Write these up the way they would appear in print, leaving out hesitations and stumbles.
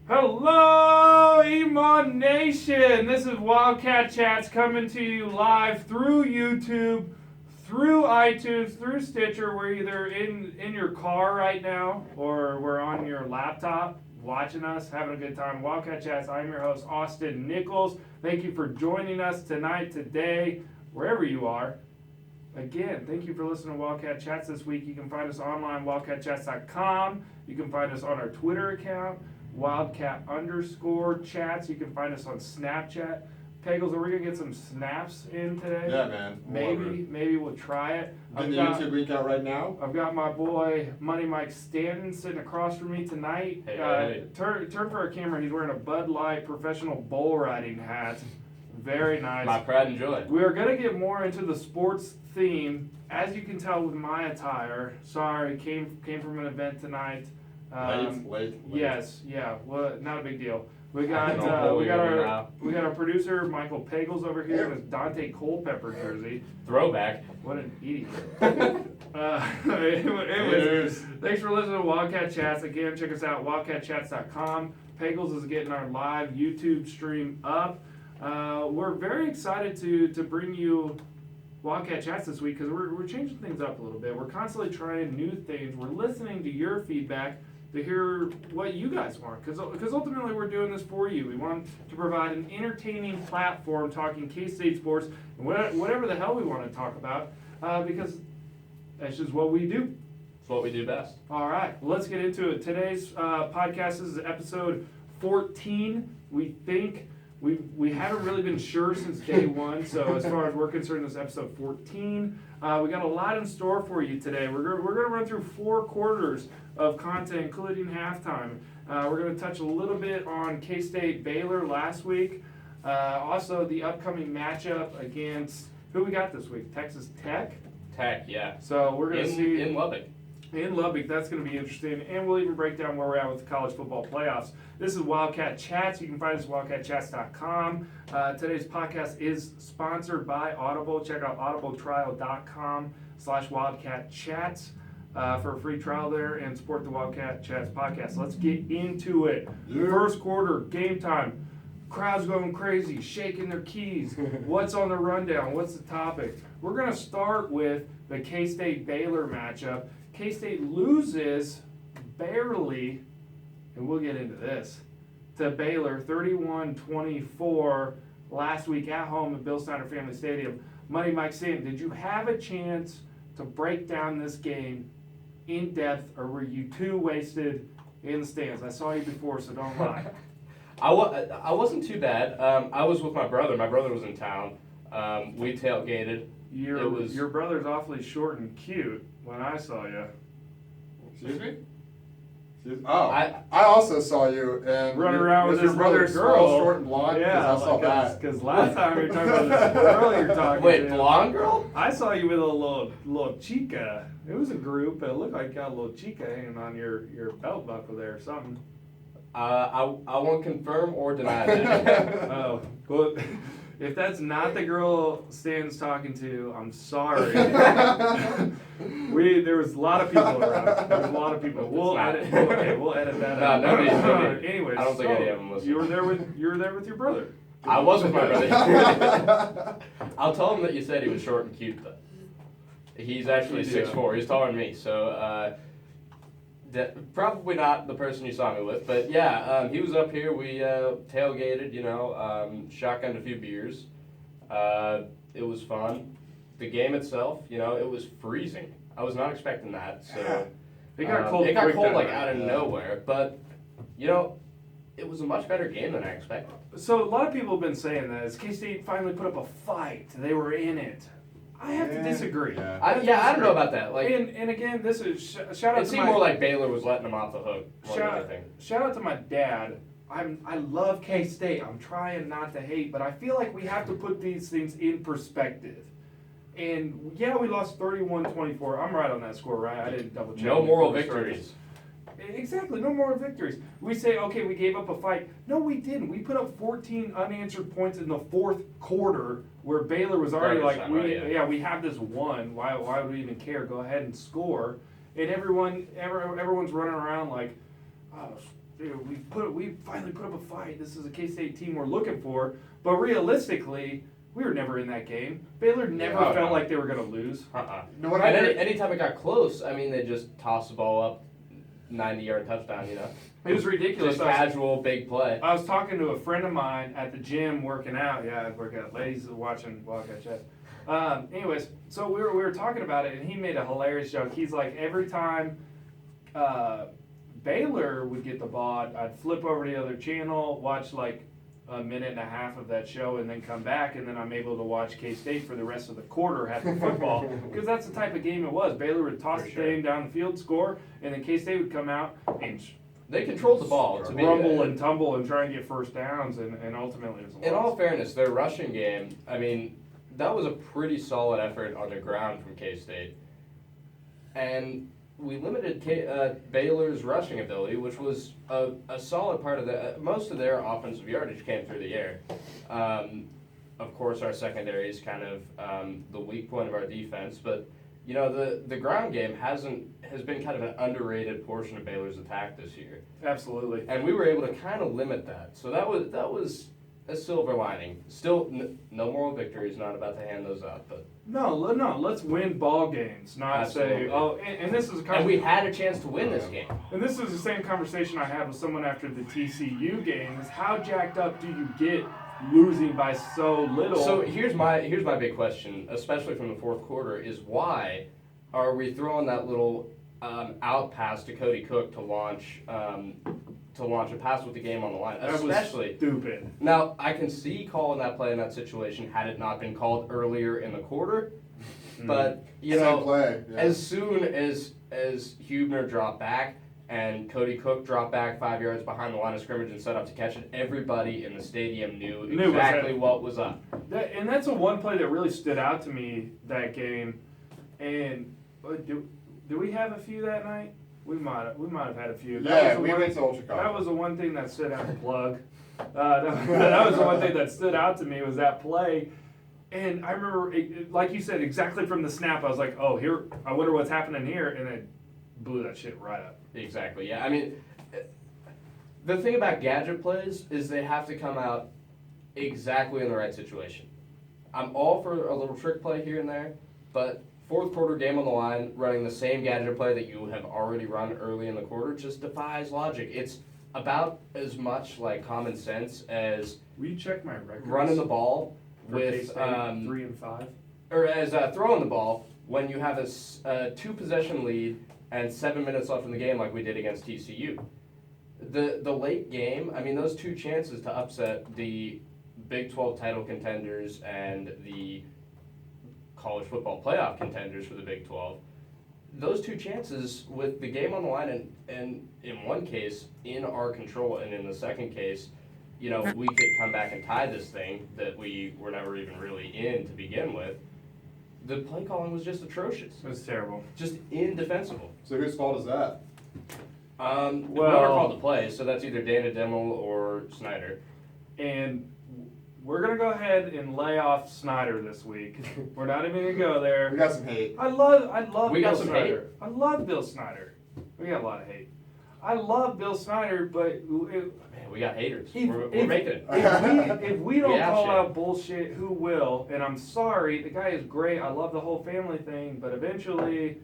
Hello, Emon Nation! This is Wildcat Chats coming to you live through YouTube, through iTunes, through Stitcher. We're either in your car right now or we're on your laptop watching us, having a good time. Wildcat Chats, I'm your host, Austin Nichols. Thank you for joining us tonight, today, wherever you are. Again, thank you for listening to Wildcat Chats this week. You can find us online, wildcatchats.com. You can find us on our Twitter account, Wildcat_chats. You can find us on Snapchat. Pagels, are we gonna get some snaps in today? Yeah, man. Maybe we'll try it. Getting the YouTube link out right now. I've got my boy Money Mike Stanton sitting across from me tonight. Hey. Turn for our camera. He's wearing a Bud Light professional bull riding hat. Very nice. My pride and joy. We are gonna get more into the sports theme, as you can tell with my attire. Sorry, came from an event tonight. Late. Yes, yeah. Well, not a big deal. We got our producer Michael Pagels over here in his Dante Culpepper jersey. Throwback. What an idiot. Anyways, thanks for listening to Wildcat Chats. Again, check us out, wildcatchats.com. Pagels is getting our live YouTube stream up. We're very excited to bring you Wildcat Chats this week because we're changing things up a little bit. We're constantly trying new things. We're listening to your feedback to hear what you guys want, because ultimately we're doing this for you. We want to provide an entertaining platform talking K-State sports and whatever the hell we want to talk about, because that's just what we do. It's what we do best. All right, let's get into it. Today's podcast is episode 14. We think we haven't really been sure since day one, so as far as we're concerned, this is episode 14. We got a lot in store for you today. We're going to run through 4 quarters of content, including halftime. We're going to touch a little bit on K-State Baylor last week. Also, the upcoming matchup against, who we got this week? Texas Tech? Tech, yeah. So we're going to see in Lubbock. In Lubbock, that's going to be interesting, and we'll even break down where we're at with the college football playoffs. This is Wildcat Chats. You can find us at wildcatchats.com. Today's podcast is sponsored by Audible. Check out audibletrial.com/wildcatchats for a free trial there and support the Wildcat Chats podcast. Let's get into it. Yeah. First quarter, game time. Crowd's going crazy, shaking their keys. What's on the rundown? What's the topic? We're going to start with the K-State Baylor matchup. K-State loses barely, and we'll get into this, to Baylor 31-24 last week at home at Bill Snyder Family Stadium. Money Mike Stanton, did you have a chance to break down this game in depth, or were you too wasted in the stands? I saw you before, so don't lie. I wasn't too bad. I was with my brother. My brother was in town. We tailgated. Your brother's awfully short and cute when I saw you. Excuse me? Oh, I also saw you and running around with your this brother other girl, short and blonde. Yeah, I saw that. Because last time you were talking about this girl you're talking Wait, to. blonde girl? I saw you with a little chica. It was a group, but it looked like you got a little chica hanging on your belt buckle there or something. I won't confirm or deny that. Oh, well, if that's not the girl Stan's talking to, I'm sorry. There was a lot of people around. There was a lot of people. We'll edit that out. Nobody. Anyways, I don't think any of them listened. You were there with your brother. I was with my brother. I'll tell him that you said he was short and cute, though. He's actually 6'4". He's taller than me, so probably not the person you saw me with. But yeah, he was up here. We tailgated, shotgunned a few beers. It was fun. The game itself, it was freezing. I was not expecting that. So it got cold. It got cold like out of nowhere, but it was a much better game than I expected. So a lot of people have been saying that as K-State finally put up a fight, they were in it. I have to disagree. Yeah. I don't know about that. Like, and again, this is shout out. It seemed more like Baylor was letting them off the hook more than anything. Shout out to my dad. I love K-State. I'm trying not to hate, but I feel like we have to put these things in perspective. And yeah, we lost 31-24. I'm right on that score, right? I didn't double check. No moral victories. Exactly, no moral victories. We say, okay, we gave up a fight. No, we didn't. We put up 14 unanswered points in the fourth quarter, where Baylor was already like, we have this one. Why would we even care? Go ahead and score. And everyone's running around like, oh, we finally put up a fight. This is a K-State team we're looking for. But realistically, we were never in that game. Baylor never felt like they were going to lose. No, what And anytime it got close, I mean, they just tossed the ball up, 90-yard touchdown, you know? It was ridiculous. Just casual, big play. I was talking to a friend of mine at the gym working out. Yeah, I work out. Ladies are watching Wildcat Chats. Anyways, so we were talking about it, and he made a hilarious joke. He's like, every time Baylor would get the ball, I'd flip over to the other channel, watch like a minute and a half of that show, and then come back, and then I'm able to watch K-State for the rest of the quarter having football, because that's the type of game it was. Baylor would toss the thing down the field, score, and then K-State would come out and They controlled the ball. To rumble and tumble and try and get first downs, and ultimately it was a loss. In all fairness, their rushing game, I mean, that was a pretty solid effort on the ground from K-State. And we limited Baylor's rushing ability, which was a solid part of most of their offensive yardage came through the air. Of course, our secondary is kind of the weak point of our defense, but you know the ground game has been kind of an underrated portion of Baylor's attack this year. Absolutely. And we were able to kind of limit that, so that was a silver lining. Still, no moral victories. Not about to hand those out, but No, let's win ball games, not Absolutely. say, oh, and this is and we had a chance to win this game. And this is the same conversation I had with someone after the TCU game, is how jacked up do you get losing by so little? So here's my big question, especially from the fourth quarter, is why are we throwing that little out pass to Cody Cook to launch a pass with the game on the line, That especially. was stupid. Now, I can see calling that play in that situation had it not been called earlier in the quarter, but, you Same know, play, yeah. as soon as Hubner dropped back and Cody Cook dropped back 5 yards behind the line of scrimmage and set up to catch it, everybody in the stadium knew exactly what was up. And that's the one play that really stood out to me that game. And do we have a few that night? We might have had a few. Yeah, we went to Old Chicago. That was the one thing that stood out. Plug. That was the one thing that stood out to me was that play. And I remember, like you said, exactly from the snap, I was like, oh, here, I wonder what's happening here, and it blew that shit right up. Exactly, yeah. I mean, the thing about gadget plays is they have to come out exactly in the right situation. I'm all for a little trick play here and there, but fourth quarter game on the line, running the same gadget play that you have already run early in the quarter just defies logic. It's about as much like common sense as Will you check my records? running the ball for with K-State, 3 and 5. or as throwing the ball when you have a 2-possession lead and 7 minutes left in the game, like we did against TCU. The late game, I mean, those two chances to upset the Big 12 title contenders and the college football playoff contenders for the Big 12, those two chances with the game on the line and in one case in our control and in the second case, you know, we could come back and tie this thing that we were never even really in to begin with. The play calling was just atrocious. It was terrible. Just indefensible. So whose fault is that? We never called the play, so that's either Dana Dimmel or Snyder. And we're going to go ahead and lay off Snyder this week. We're not even going to go there. We got some hate. I love We Bill got some Snyder. I love Bill Snyder. We got a lot of hate. I love Bill Snyder, but Man, we got haters. If- We're if- making it. if we don't have call shit. out bullshit, who will? And I'm sorry, the guy is great. I love the whole family thing, but eventually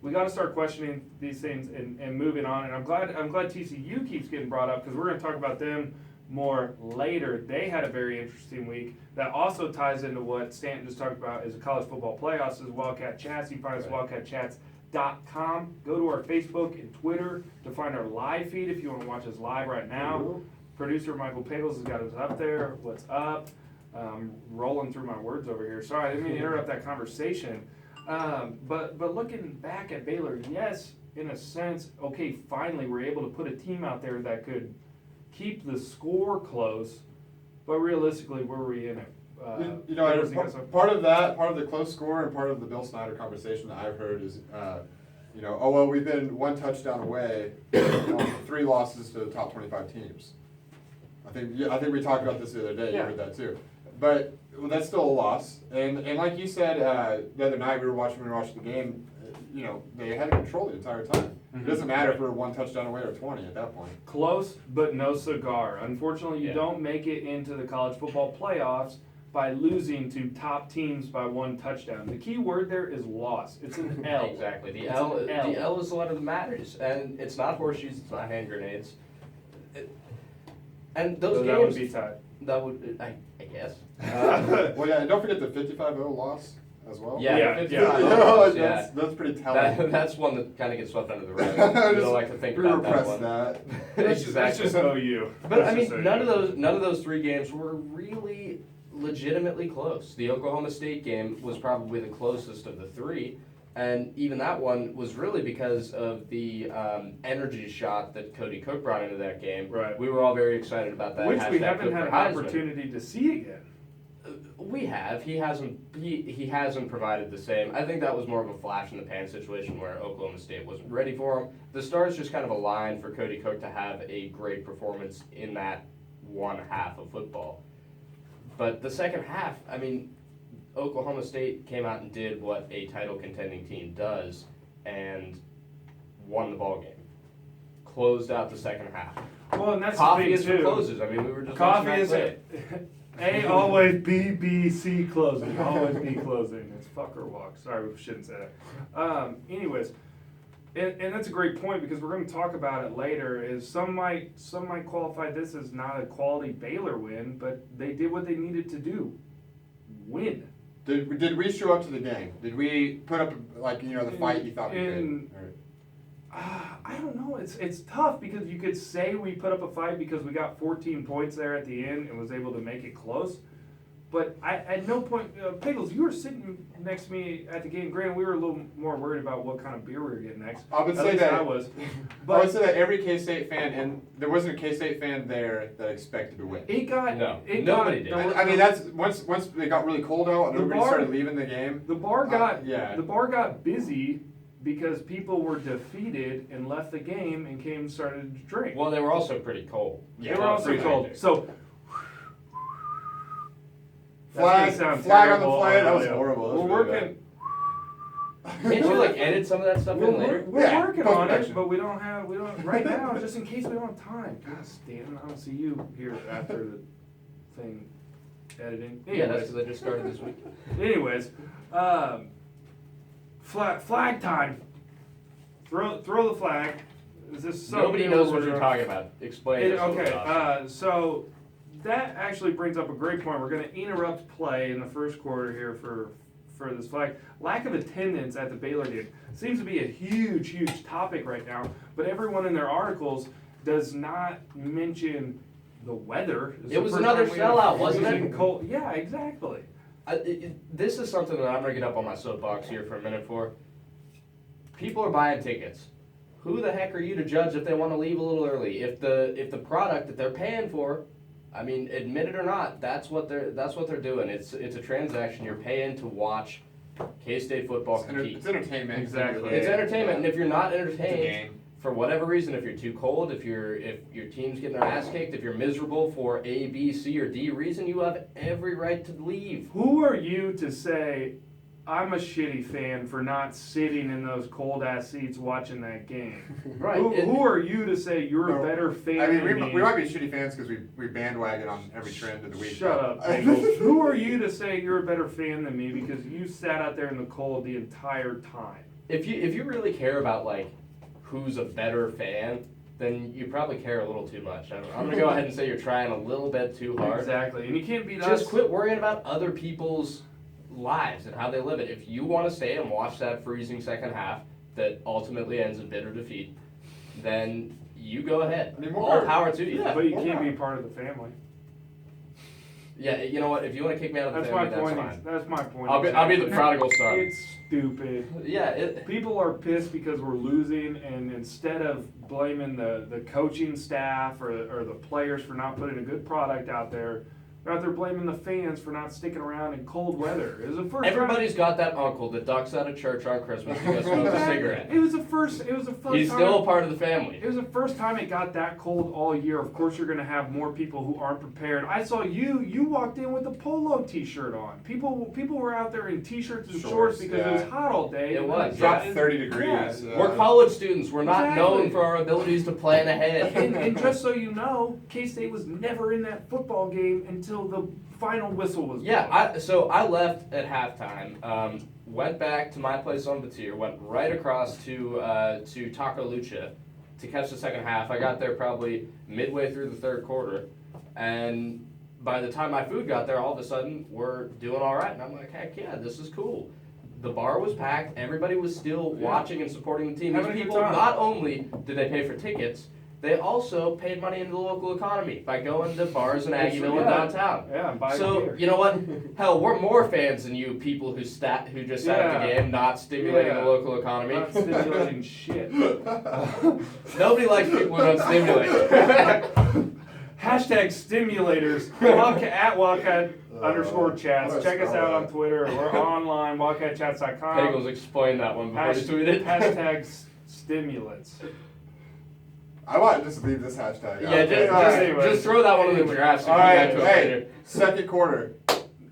we got to start questioning these things and moving on. And I'm glad TCU keeps getting brought up because we're going to talk about them more later. They had a very interesting week that also ties into what Stanton just talked about is the college football playoffs, is Wildcat Chats. You can find us at wildcatchats.com. Go to our Facebook and Twitter to find our live feed if you want to watch us live right now. Producer Michael Pagels has got us up there. What's up? Rolling through my words over here. Sorry, I didn't mean to interrupt that conversation. But looking back at Baylor, yes, in a sense, okay, finally we're able to put a team out there that could keep the score close, but realistically, where were we in it? Part of the close score and part of the Bill Snyder conversation that I've heard is, oh well, we've been one touchdown away on 3 losses to the top 25 teams. I think we talked about this the other day. Yeah. You heard that too, but that's still a loss. And like you said the other night, we were watching the game. They had control the entire time. It doesn't matter if we're 1 touchdown away or 20 at that point. Close, but no cigar. Unfortunately, you Yeah. don't make it into the college football playoffs by losing to top teams by 1 touchdown. The key word there is loss. It's an L. Exactly. The It's L, an L. the L is the letter that matters, and it's not horseshoes. It's not hand grenades. And those So games that would be tied. that would I guess. Well, yeah, and don't forget the 55-0 loss as well. Yeah, Yeah, 55 yeah. loss, That's pretty telling. That's one that kind of gets swept under the rug. Just We don't like to think about that repress one. that. That's just OU. But I That's mean, just none OU. of those 3 games were really legitimately close. The Oklahoma State game was probably the closest of the 3, and even that one was really because of the energy shot that Cody Cook brought into that game. Right. We were all very excited about that. Which we Hashtag haven't Cook had for an Heisman. opportunity to see again. We have. He hasn't. He hasn't provided the same. I think that was more of a flash in the pan situation where Oklahoma State wasn't ready for him. The stars just kind of aligned for Cody Cook to have a great performance in that one half of football. But the second half, I mean, Oklahoma State came out and did what a title contending team does, and won the ball game. Closed out the second half. Well, and that's Coffee the is thing for too. closers. I mean, we were just Coffee watching is that it. A always B, B, C closing. Always B closing. It's fuck or walk. Sorry, we shouldn't say that. Anyways, and that's a great point because we're going to talk about it later. Is some might qualify this as not a quality Baylor win, but they did what they needed to do. Win. Did we show up to the game? Did we put up the fight you thought we In- did? Or- I don't know. It's tough because you could say we put up a fight because we got 14 points there at the end and was able to make it close. But at no point, Pickles, you were sitting next to me at the game. Granted, we were a little more worried about what kind of beer we were getting next. I would At say least that I was. I But would say that every K-State fan, and there wasn't a K-State fan there that expected to win. it got No, it nobody got, did. I mean, that's once it got really cold out and The everybody bar- started leaving the game. the bar got yeah. the bar got busy because people were defeated and left the game and came and started to drink. Well, they were also pretty cold. they were also cold. So Flag, that's gonna sound flag on the terrible. play. That was Yeah. horrible. That was We're really working. Can't you like edit some of that stuff in later? We're Yeah, working on it, post-production. but we don't right now, just in case we don't have time. God, Stan, I don't see you here after the thing editing. Yeah, that's Anyways, because I just started this week. anyways, flag time. Throw the flag. Is this something Nobody new knows we're what you're doing? talking about. Explain this. Okay, Austin. so that actually brings up a great point. We're going to interrupt play in the first quarter here for this flag. Lack of attendance at the Baylor game seems to be a huge topic right now, but everyone in their articles does not mention the weather. It's It the was first another time we had sellout, wasn't freezing it? Cold. Yeah, exactly. This is something that I'm gonna get up on my soapbox here for a minute for. People are buying tickets. Who the heck are you to judge if they want to leave a little early? If the product that they're paying for, I mean, admit it or not, that's what they're doing. It's a transaction. You're paying to watch K-State football compete. It's entertainment. Exactly. It's entertainment, and if you're not It's a entertained, game. for whatever reason, if you're too cold, if your team's getting their ass kicked, if you're miserable for A, B, C, or D reason, you have every right to leave. Who are you to say I'm a shitty fan for not sitting in those cold ass seats watching that game? Right. Who are you to say you're No, a better fan I mean, than me? we might be shitty fans because we bandwagon on every trend of the week. Shut up, Bengals. Who are you to say you're a better fan than me because you sat out there in the cold the entire time? If you really care about like who's a better fan, then you probably care a little too much. I'm gonna go ahead and say you're trying a little bit too hard. Exactly, and you can't beat us. Just quit worrying about other people's lives and how they live it. If you want to stay and watch that freezing second half that ultimately ends in bitter defeat, then you go ahead. I mean, All power to you. But you Why can't not? be part of the family. Yeah, you know what? If you want to kick me out of the That's family, my that's point. fine. That's my point. I'll be the prodigal son. It's stupid. Yeah, People are pissed because we're losing, and instead of blaming the coaching staff or the players for not putting a good product out there, They're out there blaming the fans for not sticking around in cold weather. It was the first Everybody's got that uncle that ducks out of church on Christmas to go smoke a cigarette. It was the first He's time. still a part of the family. It was the first time it got that cold all year. Of course, you're going to have more people who aren't prepared. I saw you walked in with a polo t-shirt on. People were out there in t-shirts and shorts because it was hot all day. It was. Dropped Yeah. 30 degrees. Yeah. We're college students. We're not Exactly. known for our abilities to plan ahead. And just so you know, K-State was never in that football game until the final whistle was blown. Yeah, so I left at halftime, went back to my place on Batir, went right across to Taco Lucha to catch the second half. I got there probably midway through the third quarter, and by the time my food got there, all of a sudden we're doing all right, and I'm like, heck yeah, this is cool. The bar was packed. Everybody was still watching and supporting the team. These Having a good people, time. not only did they pay for tickets, they also paid money into the local economy by going to bars in Aggieville and downtown. Yeah, and buy So beer. you know what? Hell, we're more fans than you people who just sat at the game, not stimulating the local economy. Not stimulating shit. Nobody likes people who don't stimulate. Hashtag stimulators. At Wildcat _chats. what a Check us spell out on that. Twitter. We're online, wildcatchats.com. Pagels explained that one before you tweeted. Hashtag stimulants. I want to just leave this hashtag. Yeah, Okay, all right. just throw that one in the draft. So All we can right, get to it hey, later. second quarter.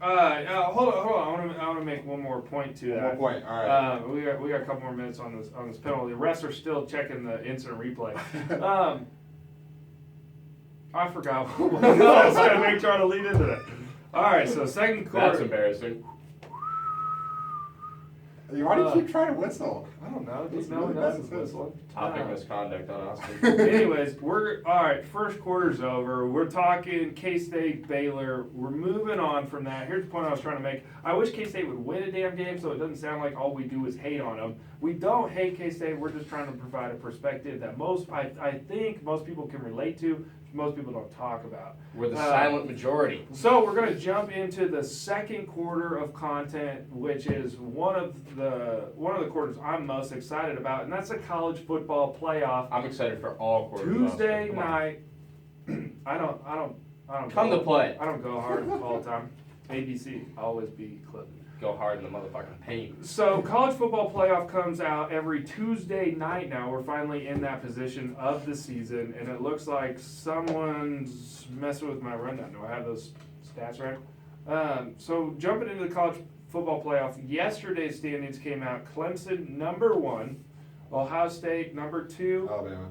Hold on. I want to make one more point to One that. more point. All right. We got a couple more minutes on this penalty. The refs are still checking the instant replay. I forgot what I was going to make trying to lead into that. All right, so second quarter. That's embarrassing. Why do you keep trying to whistle? I don't know. It's Just no one really else is bad. whistling. Topic misconduct on Austin. Anyways, we're all right. First quarter's over. We're talking K-State, Baylor. We're moving on from that. Here's the point I was trying to make. I wish K-State would win a damn game, so it doesn't sound like all we do is hate on them. We don't hate K-State. We're just trying to provide a perspective that I think most people can relate to. Most people don't talk about. We're the silent majority. So we're going to jump into the second quarter of content, which is one of the quarters I'm most excited about, and that's the college football playoff. I'm excited for all quarters. Tuesday Come on. night. I don't Come go, to play. I don't go hard all the time. ABC, always be clipped. Go hard in the motherfucking paint. So college football playoff comes out every Tuesday night now. We're finally in that position of the season, and it looks like someone's messing with my rundown. Do I have those stats right? So jumping into the college football playoff, yesterday's standings came out. Clemson number 1, Ohio State number 2, Alabama.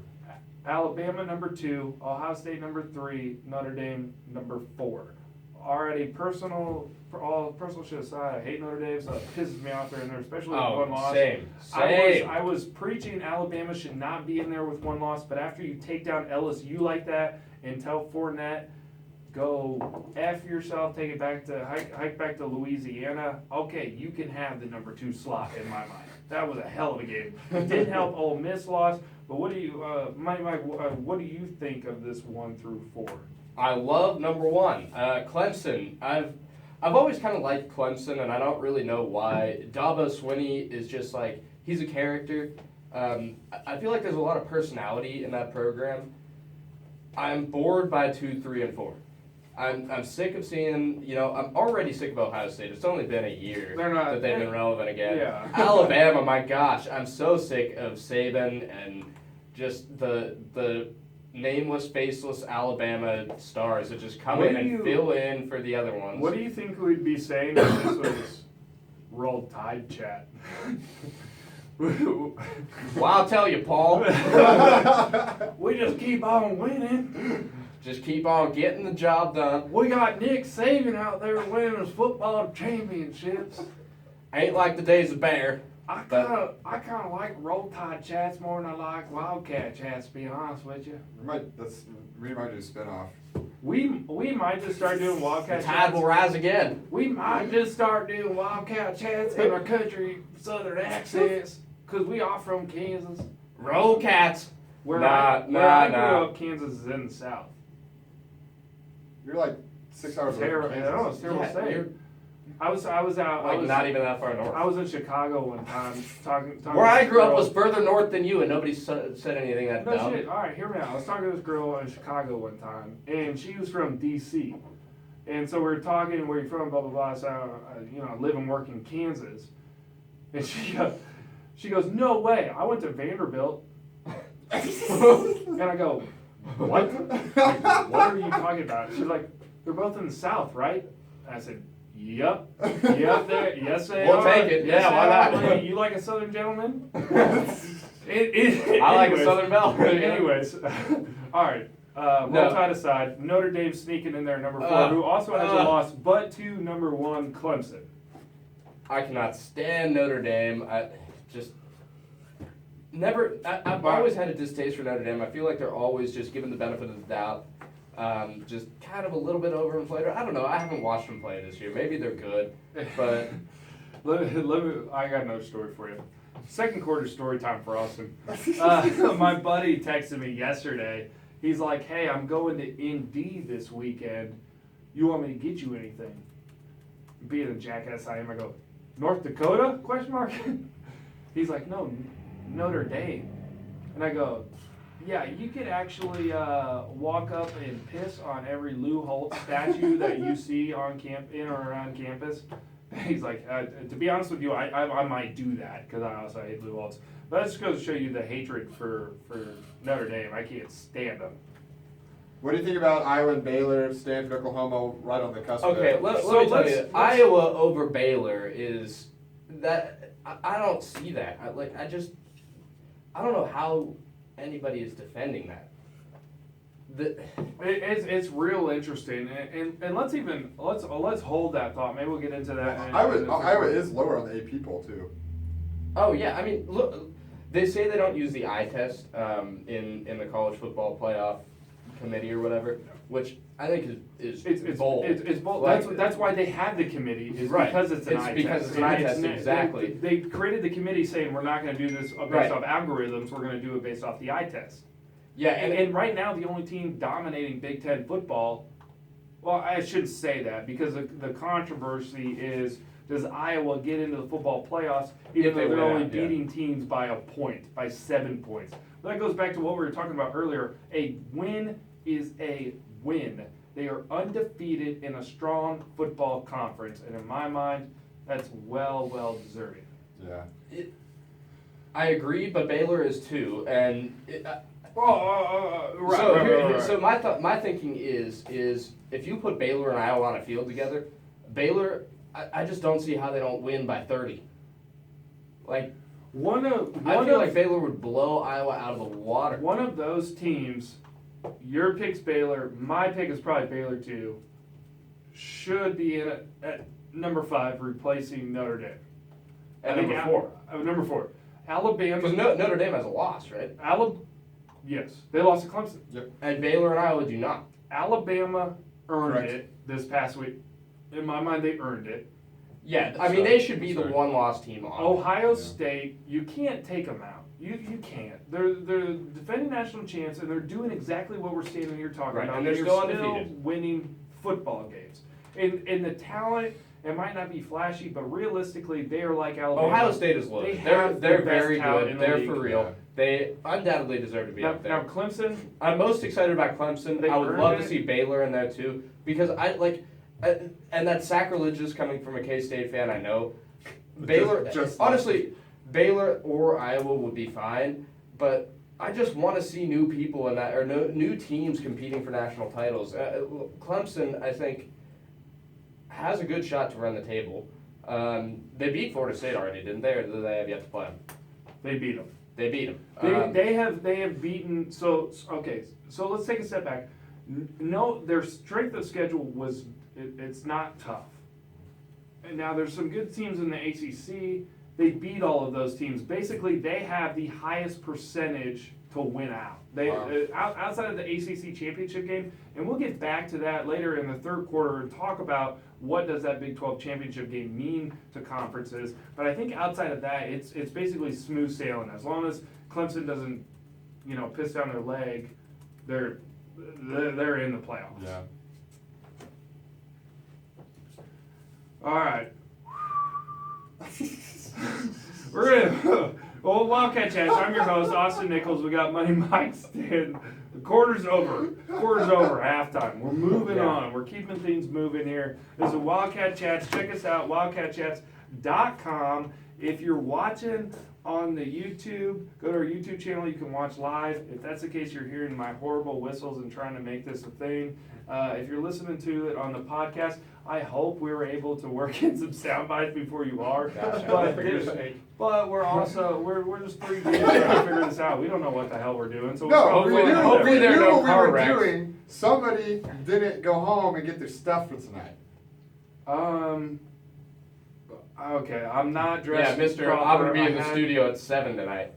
Alabama number 2, Ohio State number 3, Notre Dame number 4. Already personal shit aside, I hate Notre Dame, so it pisses me off they're in there, especially with one loss. Same. I was preaching Alabama should not be in there with one loss, but after you take down LSU like that and tell Fournette, go F yourself, take it back to hike back to Louisiana. Okay, you can have the number 2 slot in my mind. That was a hell of a game. It did help Ole Miss loss, but what do you, Mike, what do you think of this 1 through 4? I love number 1, Clemson. I've always kind of liked Clemson, and I don't really know why. Dabo Swinney is just like, he's a character. I feel like there's a lot of personality in that program. I'm bored by 2, 3, and 4. I'm sick of seeing, I'm already sick of Ohio State. It's only been a year that they've been relevant again. Yeah. Alabama, my gosh, I'm so sick of Saban and just the nameless, faceless Alabama stars that just come in and fill in for the other ones. What do you think we'd be saying if this was Roll Tide chat? Well, I'll tell you, Paul. We just keep on winning. Just keep on getting the job done. We got Nick Saban out there winning his football championships. Ain't like the days of Bear. I kind of like Roll Tide chats more than I like Wildcat chats, to be honest with you. We might do a spinoff. We might just start doing Wildcat The chats. tide will rise again. We might just start doing Wildcat chats in our country southern accents, because we are from Kansas. Roll Cats. Where I grew nah. up, Kansas is in the south. You're like 6 hours away Terrible. from I Kansas. know, it's terrible Yeah, state. you're I was out. like not even that far north. I was in Chicago one time talking. Where I to this grew up girl. was further north than you, and nobody said anything that No dumb. shit. All right, hear me out. I was talking to this girl in Chicago one time, and she was from D.C. And so we were talking, where you from, blah, blah, blah. So, I live and work in Kansas. And she goes, no way, I went to Vanderbilt. And I go, what? Like, what are you talking about? She's like, they're both in the South, right? And I said, yep, yes they We'll are. take it. Yes, Yeah, why they not? are. You like a Southern gentleman? I like a Southern Belle. Anyways, all right. No. Roll Tide aside, Notre Dame sneaking in there, number 4, who also has a loss, but to number 1 Clemson. I cannot stand Notre Dame. I've always had a distaste for Notre Dame. I feel like they're always just given the benefit of the doubt. Just kind of a little bit overinflated. I don't know. I haven't watched them play this year. Maybe they're good, but I got another story for you. Second quarter story time for Austin. My buddy texted me yesterday. He's like, hey, I'm going to Indy this weekend. You want me to get you anything? Being a jackass I am, I go, North Dakota? Question mark. He's like, no, Notre Dame. And I go, yeah, you could actually walk up and piss on every Lou Holtz statue that you see on in or around campus. He's like, to be honest with you, I might do that because I also hate Lou Holtz. But that just goes to show you the hatred for Notre Dame. I can't stand them. What do you think about Iowa and Baylor, Stanford, Oklahoma, right on the cusp? okay. there? Let me tell let's- you, let's- Iowa over Baylor is that. I don't see that. I don't know how anybody is defending that. It's real interesting, and let's hold that thought. Maybe we'll get into that. Iowa is lower on the AP poll too. Oh yeah, I mean, look, they say they don't use the eye test in the college football playoff committee or whatever, which I think is It's bold. It's bold. Like- That's why they have the committee. Is Right. because it's an It's eye because test. it's an eye And test, exactly. They created the committee saying we're not going to do this based Right. off algorithms. We're going to do it based off the eye test. Yeah, And right now, the only team dominating Big Ten football, well, I shouldn't say that because the controversy is, does Iowa get into the football playoffs even If they though they're win only out, yeah. beating teams by a point, by 7 points? That goes back to what we were talking about earlier. A win is a win. They are undefeated in a strong football conference, and in my mind, that's well deserving. Yeah. I agree, but Baylor is too, and Right. So my thinking is if you put Baylor and Iowa on a field together, Baylor, I just don't see how they don't win by 30. Like I feel like Baylor would blow Iowa out of the water. One of those teams, your pick's Baylor, my pick is probably Baylor too, should be in at number 5, replacing Notre Dame. And I think number 4. Number 4. Alabama. Because Notre Dame has a loss, right? Yes, they lost to Clemson. And Baylor and Iowa do not. Alabama earned Correct. it this past week. In my mind, they earned it. Yeah, I mean, they should be the Sorry. one-loss team on. Ohio Yeah. State, you can't take them out. You can't. They're defending national champs, and they're doing exactly what we're standing here talking Right, about. and they're still undefeated. Winning football games. And the talent, it might not be flashy, but realistically, they are like Alabama. Ohio State is loaded. They They're have the best very talent good. in the They're league. for real. Yeah. They undoubtedly deserve to be Now, up there. now Clemson, I'm most excited about Clemson. They I would earned love it. to see Baylor in there too, because and that's sacrilegious coming from a K-State fan. I know. Baylor, just- honestly, Baylor or Iowa would be fine, but I just want to see new people in that, or new teams competing for national titles. Clemson, I think, has a good shot to run the table. They beat Florida State already, didn't they? Or did they have yet to play them? they beat them. They beat them. They have beaten. So let's take a step back. No, their strength of schedule it's not tough. And now there's some good teams in the ACC. They beat all of those teams. Basically, they have the highest percentage to win out. Outside of the ACC championship game, and we'll get back to that later in the third quarter and talk about what does that Big 12 championship game mean to conferences. But I think outside of that, it's basically smooth sailing. As long as Clemson doesn't, piss down their leg, they're in the playoffs. Yeah. All right. We're Well, Wildcat Chats, I'm your host, Austin Nichols. We got Money Mike Stan. The quarter's over. Halftime. We're moving on. We're keeping things moving here. This is Wildcat Chats. Check us out, wildcatchats.com. If you're watching on the YouTube, go to our YouTube channel. You can watch live. If that's the case, you're hearing my horrible whistles and trying to make this a thing. If you're listening to it on the podcast, I hope we were able to work in some sound bites before you are. But we're also we're just 3 dudes trying to figure this out. We don't know what the hell we're doing. So hopefully there are no what we car were wrecks. doing. Somebody didn't go home and get their stuff for tonight. Okay, I'm not dressed. Yeah, Mister, proper. I'm gonna be in the had- studio at 7 tonight.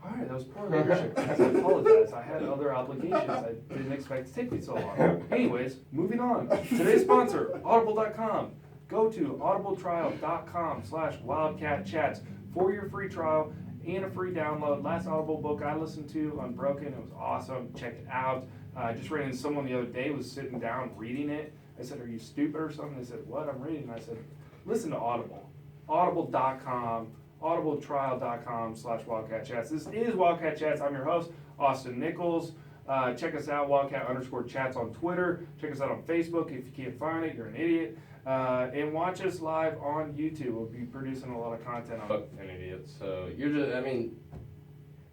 All right, that was poor leadership. I apologize. I had other obligations. I didn't expect to take me so long. Anyways, moving on. Today's sponsor, Audible.com. Go to audibletrial.com/wildcatchats for your free trial and a free download. Last Audible book I listened to, Unbroken, it was awesome. Check it out. I just ran into someone the other day was sitting down reading it. I said, "Are you stupid or something?" They said, "What? I'm reading." I said, "Listen to Audible. Audible.com. audibletrial.com/Wildcat Chats. This is Wildcat Chats. I'm your host, Austin Nichols. Check us out, Wildcat_Chats on Twitter. Check us out on Facebook. If you can't find it, you're an idiot. And watch us live on YouTube. We'll be producing a lot of content on it. An idiot. So you're just, I mean,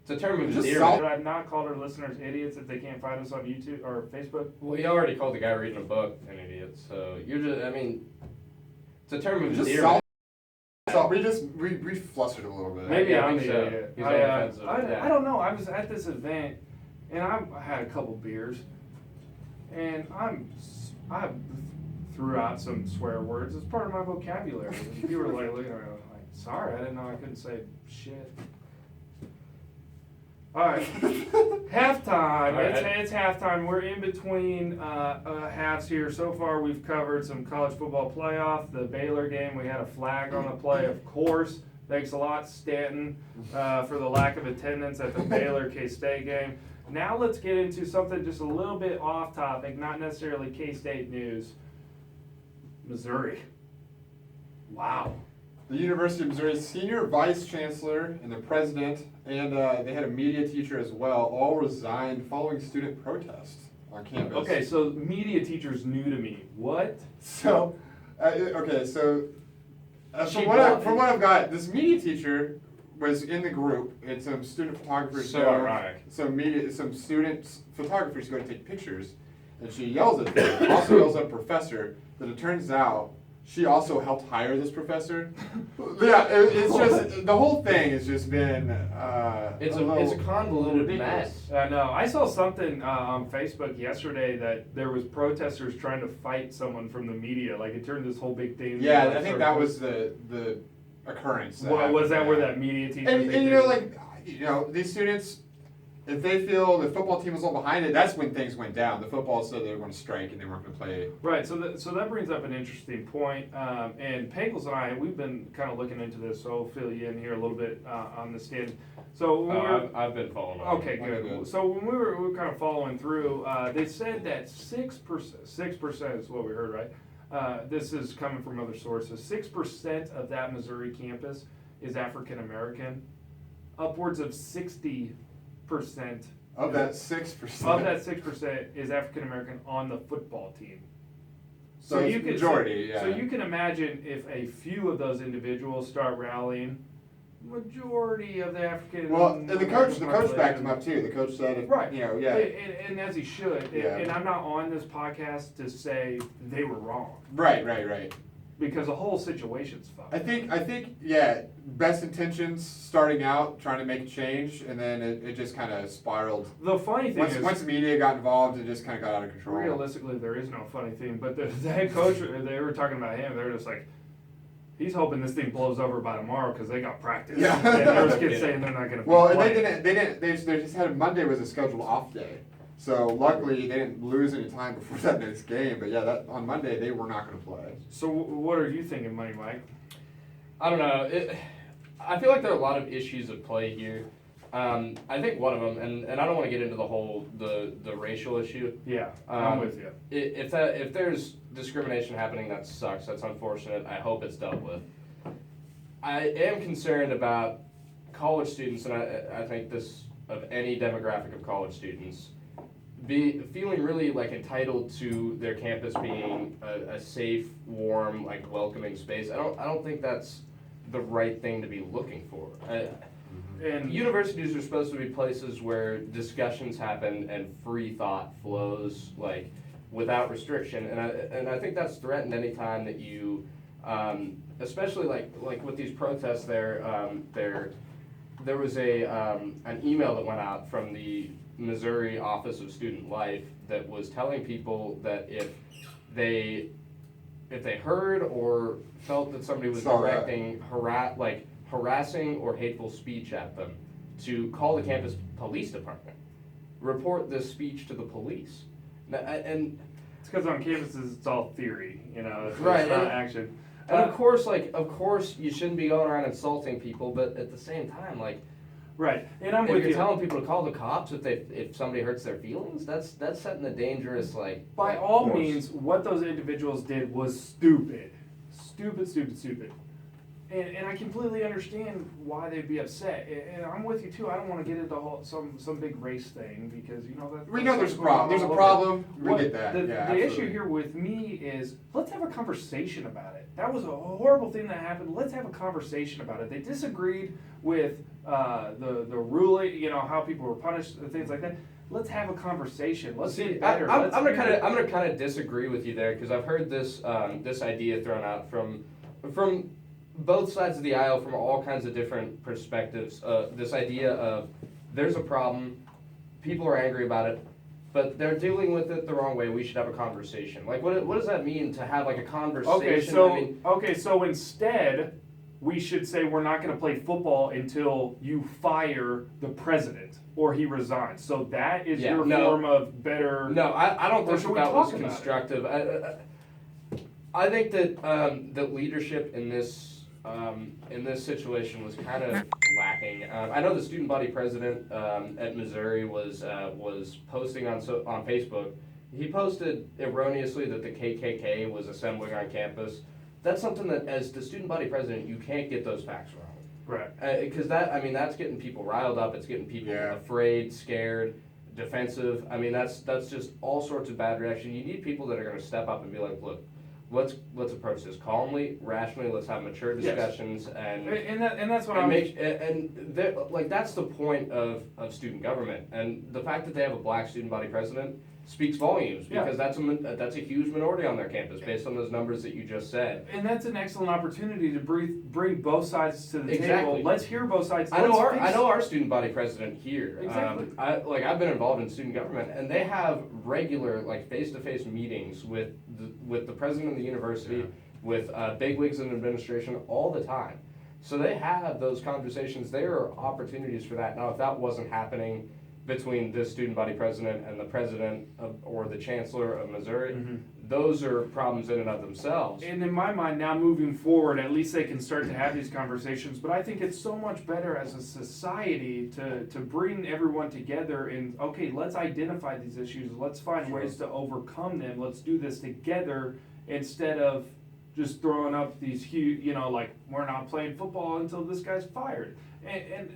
it's a term of Just endearment. Should I have not called our listeners idiots if they can't find us on YouTube or Facebook? Well, you already called the guy reading a book an idiot. So you're just, I mean, it's a term of Just endearment. we flustered a little bit. Maybe Yeah, I I'm think the so. idiot. He's on the offensive, yeah. I don't know. I was at this event and I had a couple beers and I threw out some swear words. It's part of my vocabulary. If you were like looking at me, like, sorry, I didn't know I couldn't say shit. All right, halftime. All right. It's halftime. We're in between halves here. So far, we've covered some college football playoff. The Baylor game, we had a flag on the play, of course. Thanks a lot, Stanton, for the lack of attendance at the Baylor K-State game. Now let's get into something just a little bit off topic, not necessarily K-State news. Missouri. Wow. The University of Missouri's senior vice chancellor and the president, and they had a media teacher as well, all resigned following student protests on campus. Okay, so media teacher's new to me. What? So, okay, so She from what I've got, this media teacher was in the group, and some student photographers So ironic. some students photographers go to take pictures, and she yells at them, also yells at a professor, that it turns out she also helped hire this professor. Yeah, it's just, the whole thing has just been, It's little a convoluted ridiculous. mess. No, I saw something on Facebook yesterday that there was protesters trying to fight someone from the media. Like it turned this whole big thing. Yeah, into, I think that was the occurrence. Was that where happened. that media teacher? And thing you did? know, like, you know, these students, if they feel the football team was all behind it, that's when things went down. The football said they were going to strike and they weren't going to play. Right, so that brings up an interesting point. And Pagels and I, we've been kind of looking into this, so I'll fill you in here a little bit on the stand. So when we were, I've been following along. okay, Okay, good. good. So when we were kind of following through, they said that 6% is what we heard, right? This is coming from other sources. 6% of that Missouri campus is African American. Upwards of 60% Of that 6%. of that 6% is African American on the football team. So it's majority, yeah. So you can imagine if a few of those individuals start rallying, majority of the African. Well, and the coach population- backed him up too. The coach said, if, Right. you know, yeah. And as he should. Yeah. And I'm not on this podcast to say they were wrong, Right. because the whole situation's fucked. I think, yeah, best intentions starting out, trying to make a change, and then it just kind of spiraled. The funny thing is, Once the media got involved, it just kind of got out of control. realistically, there is no funny thing. But the head coach, they were talking about him. They were just like, he's hoping this thing blows over by tomorrow because they got practice. Yeah. And there was kids saying they're not going to. Well, and they just had Monday was a scheduled off day. So luckily they didn't lose any time before that next game. But yeah, that on Monday they were not going to play. So what are you thinking, Money Mike? I don't know. I feel like there are a lot of issues at play here. I think one of them, and I don't want to get into the whole the racial issue. Yeah, I'm Um, with you. If there's discrimination happening, that sucks. That's unfortunate. I hope it's dealt with. I am concerned about college students, and I think this of any demographic of college students, feeling really like entitled to their campus being a safe, warm, like welcoming space. I don't think that's the right thing to be looking for. And universities are supposed to be places where discussions happen and free thought flows like without restriction. And I think that's threatened anytime that you, especially like with these protests there was an email that went out from the Missouri Office of Student Life that was telling people that if they heard or felt that somebody was directing harassing or hateful speech at them, to call the campus police department, report this speech to the police. And it's because on campuses it's all theory, it's right, not action. And of course you shouldn't be going around insulting people, but at the same time, like, right, and I'm if with you're you. telling people to call the cops if somebody hurts their feelings, that's setting a dangerous, like. By all course. means, what those individuals did was stupid. Stupid. And I completely understand why they'd be upset. And I'm with you too. I don't want to get into some big race thing because that. We know there's a problem. There's a problem. We get that. The issue here with me is let's have a conversation about it. That was a horrible thing that happened. Let's have a conversation about it. They disagreed with the ruling, how people were punished and things like that. Let's have a conversation. Let's get better. I'm gonna kind of disagree with you there because I've heard this idea thrown out from both sides of the aisle from all kinds of different perspectives. This idea of there's a problem, people are angry about it, but they're dealing with it the wrong way. We should have a conversation. Like, what does that mean to have like a conversation? So instead, we should say we're not going to play football until you fire the president or he resigns. So that is form of better. No, I don't think that was about constructive. I think that that leadership in this situation was kind of lacking. I know the student body president at Missouri was posting on Facebook. He posted erroneously that the KKK was assembling on campus. That's something that, as the student body president, you can't get those facts wrong. Right. Because that's getting people riled up. It's getting people afraid, scared, defensive. I mean, that's just all sorts of bad reaction. You need people that are going to step up and be like, look, let's approach this calmly, rationally. Let's have mature discussions, and that's what that's the point of student government. And the fact that they have a black student body president speaks volumes because that's a huge minority on their campus based on those numbers that you just said. And that's an excellent opportunity to bring both sides to the Exactly. table. Let's hear both sides. I know our student body president here. Exactly. I've been involved in student government, and they have regular face-to-face meetings with the president of the university, with bigwigs in administration all the time. So they have those conversations. There are opportunities for that. Now, if that wasn't happening between this student body president and the president or the chancellor of Missouri, those are problems in and of themselves. And in my mind, now moving forward, at least they can start to have these conversations. But I think it's so much better as a society to bring everyone together and, okay, let's identify these issues. Let's find ways to overcome them. Let's do this together instead of just throwing up these huge, like, we're not playing football until this guy's fired. And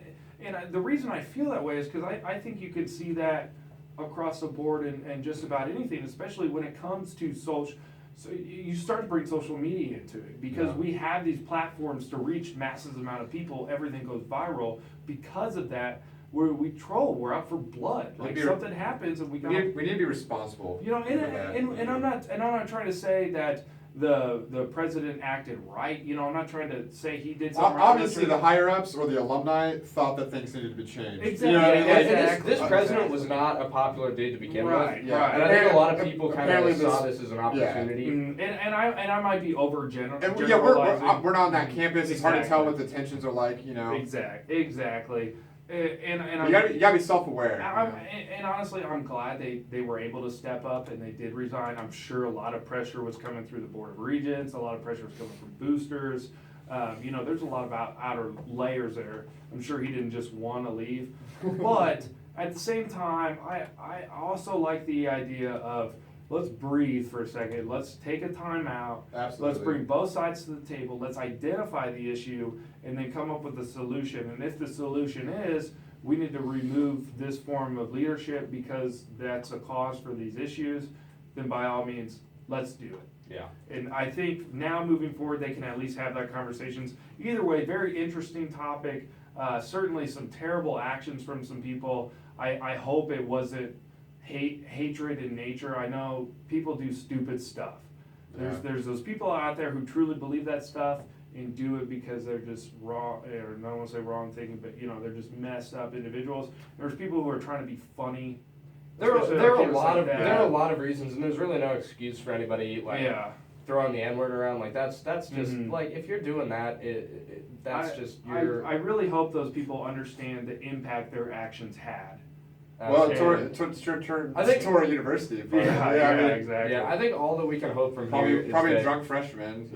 the reason I feel that way is because I think you could see that across the board and just about anything, especially when it comes to social. So you start to bring social media into it because we have these platforms to reach massive amount of people. Everything goes viral because of that. We troll. We're out for blood. Like something happens and we need to be responsible. And I'm not trying to say that the president acted right. I'm not trying to say he did something right. Obviously, the higher ups or the alumni thought that things needed to be changed. Exactly. This president was not a popular dude to begin with. Right. And I think a lot of people kind of saw this as an opportunity. And I might be over generalizing. We're not on that campus. It's hard to tell what the tensions are like. Exactly. And you gotta be self-aware. And honestly, I'm glad they were able to step up and they did resign. I'm sure a lot of pressure was coming through the Board of Regents. A lot of pressure was coming from boosters. There's a lot of outer layers there. I'm sure he didn't just want to leave. But at the same time, I also like the idea of let's breathe for a second. Let's take a time out. Absolutely. Let's bring both sides to the table. Let's identify the issue and then come up with a solution. And if the solution is we need to remove this form of leadership because that's a cause for these issues, then by all means, let's do it. Yeah. And I think now moving forward, they can at least have that conversations. Either way, very interesting topic. Certainly some terrible actions from some people. I hope it wasn't hatred in nature. I know people do stupid stuff. There's those people out there who truly believe that stuff and do it because they're just wrong, or I don't want to say wrong thinking, but they're just messed up individuals. There's people who are trying to be funny. There are a lot of that. there are a lot of reasons, and there's really no excuse for anybody throwing the N-word around. Like that's just like if you're doing that, I really hope those people understand the impact their actions had. Well, it's our university. But Exactly. Yeah, I think all that we can hope from probably here is probably that, drunk freshmen.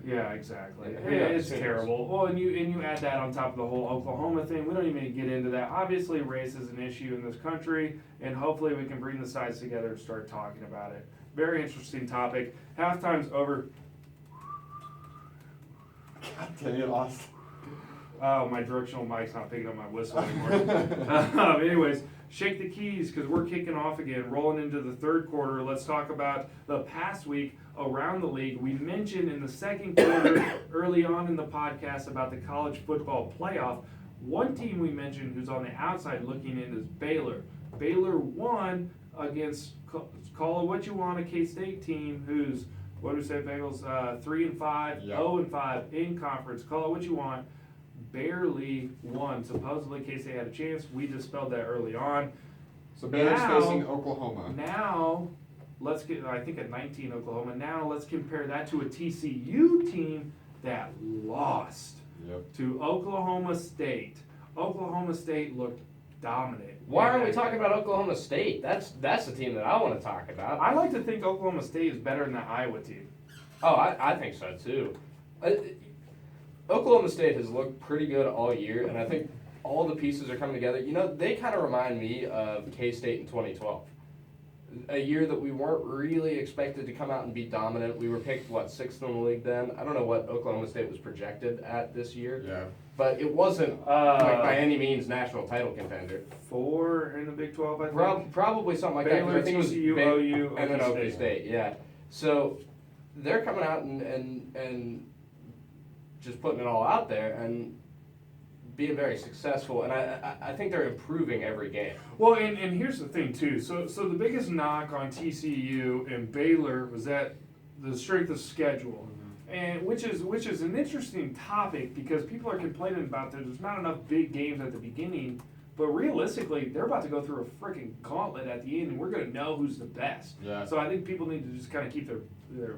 Yeah, exactly. Yeah, It's terrible. Well, and you add that on top of the whole Oklahoma thing. We don't even get into that. Obviously, race is an issue in this country, and hopefully we can bring the sides together and start talking about it. Very interesting topic. Halftime's over. God dang it, Austin. Oh, my directional mic's not picking up my whistle anymore. Anyways, shake the keys because we're kicking off again, rolling into the third quarter. Let's talk about the past week around the league. We mentioned in the second quarter, early on in the podcast, about the college football playoff. One team we mentioned who's on the outside looking in is Baylor. Baylor won against, call it what you want, a K-State team who's, what do we say, Bengals, 3-5, 0-5 in conference. Call it what you want. Barely won. Supposedly K-State had a chance. We dispelled that early on. So Baylor's facing Oklahoma. Now, let's get, I think at 19 Oklahoma. Now let's compare that to a TCU team that lost to Oklahoma State. Oklahoma State looked dominant. Why aren't we talking about Oklahoma State? That's the team that I want to talk about. I like to think Oklahoma State is better than the Iowa team. Oh, I think so too. Oklahoma State has looked pretty good all year, and I think all the pieces are coming together. They kind of remind me of K-State in 2012. A year that we weren't really expected to come out and be dominant. We were picked, 6th in the league then? I don't know what Oklahoma State was projected at this year. Yeah. But it wasn't, by any means, national title contender. 4 in the Big 12, I think. Probably something like Baylor, that. I think it was TCU, OU, and then Oklahoma Oklahoma State, yeah. So they're coming out and just putting it all out there and being very successful, and I think they're improving every game. Well, and here's the thing too. So the biggest knock on TCU and Baylor was that the strength of schedule, and which is an interesting topic because people are complaining about there's not enough big games at the beginning, but realistically they're about to go through a freaking gauntlet at the end, and we're going to know who's the best. Yeah. So I think people need to just kind of keep their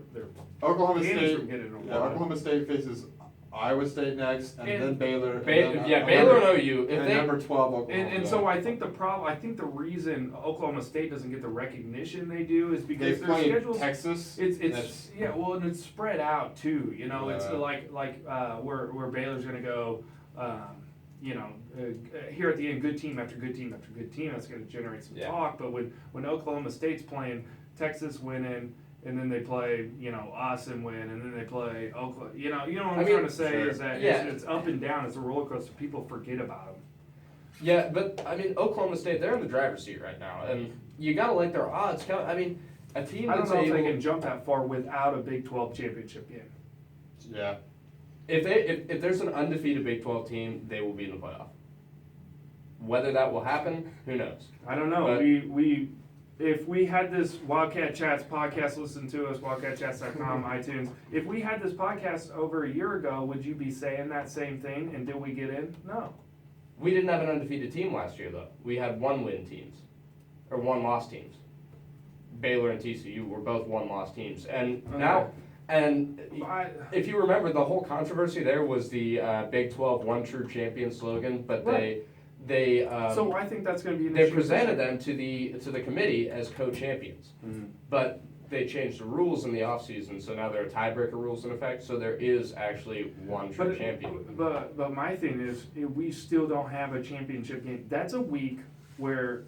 Oklahoma panties State. from getting in a Yeah, wad. Oklahoma State faces Iowa State next, and then Baylor. Baylor and OU. And number 12 Oklahoma. And so I think the reason Oklahoma State doesn't get the recognition they do is because They've their played schedules. Texas. It's and it's spread out too. It's Yeah. where Baylor's going to go. Here at the end, good team after good team after good team. That's going to generate some talk. But when Oklahoma State's playing Texas winning. And then they play, us and win, and then they play Oklahoma. You know what I'm trying to say is that it's up and down. It's a roller coaster. People forget about them. Yeah, but Oklahoma State, they're in the driver's seat right now, and you gotta like their odds. A team I don't that's know if able, they can jump that far without a Big 12 championship game. Yeah. If there's an undefeated Big 12 team, they will be in the playoff. Whether that will happen, who knows? I don't know. But if we had this Wildcat Chats podcast, listen to us, wildcatchats.com, iTunes. If we had this podcast over a year ago, would you be saying that same thing? And did we get in? No. We didn't have an undefeated team last year, though. We had 1-win teams, or 1-loss teams. Baylor and TCU were both 1-loss teams, and now. And if you remember, the whole controversy there was the Big 12 one true champion slogan, but they so I think that's going to be an they issue. presented them to the committee as co-champions, but they changed the rules in the offseason, so now there are tiebreaker rules in effect. So there is actually one true champion. But my thing is, we still don't have a championship game. That's a week where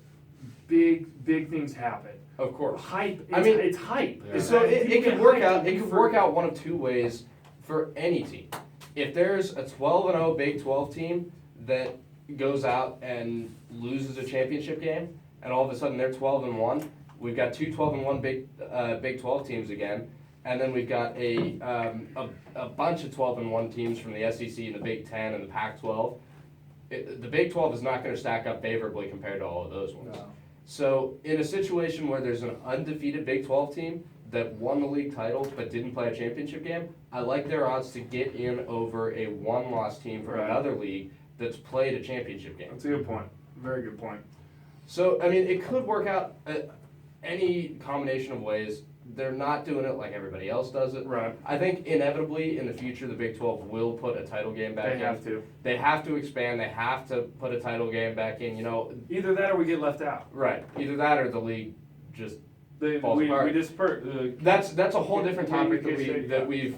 big things happen. Of course. Hype. I mean, it's hype. Yeah. So People it get could work hyped out. and It you could work forget. out one of two ways for any team. If there's a 12-0 Big 12 team that goes out and loses a championship game, and all of a sudden they're 12-1, we've got two 12-1 Big 12 teams again, and then we've got a bunch of 12-1 teams from the SEC and the Big 10 and the Pac-12. The Big 12 is not going to stack up favorably compared to all of those ones. No. So in a situation where there's an undefeated Big 12 team that won the league title but didn't play a championship game, I like their odds to get in over a one-loss team from Right. another league that's played a championship game. That's a good point. Very good point. So, I mean, it could work out any combination of ways. They're not doing it like everybody else does it. Right. I think inevitably in the future the Big 12 will put a title game back in. They have to. They have to expand. They have to put a title game back in. Either that or we get left out. Right. Either that or the league just falls We apart. disperse. That's a whole different Yeah, topic we can say- that we've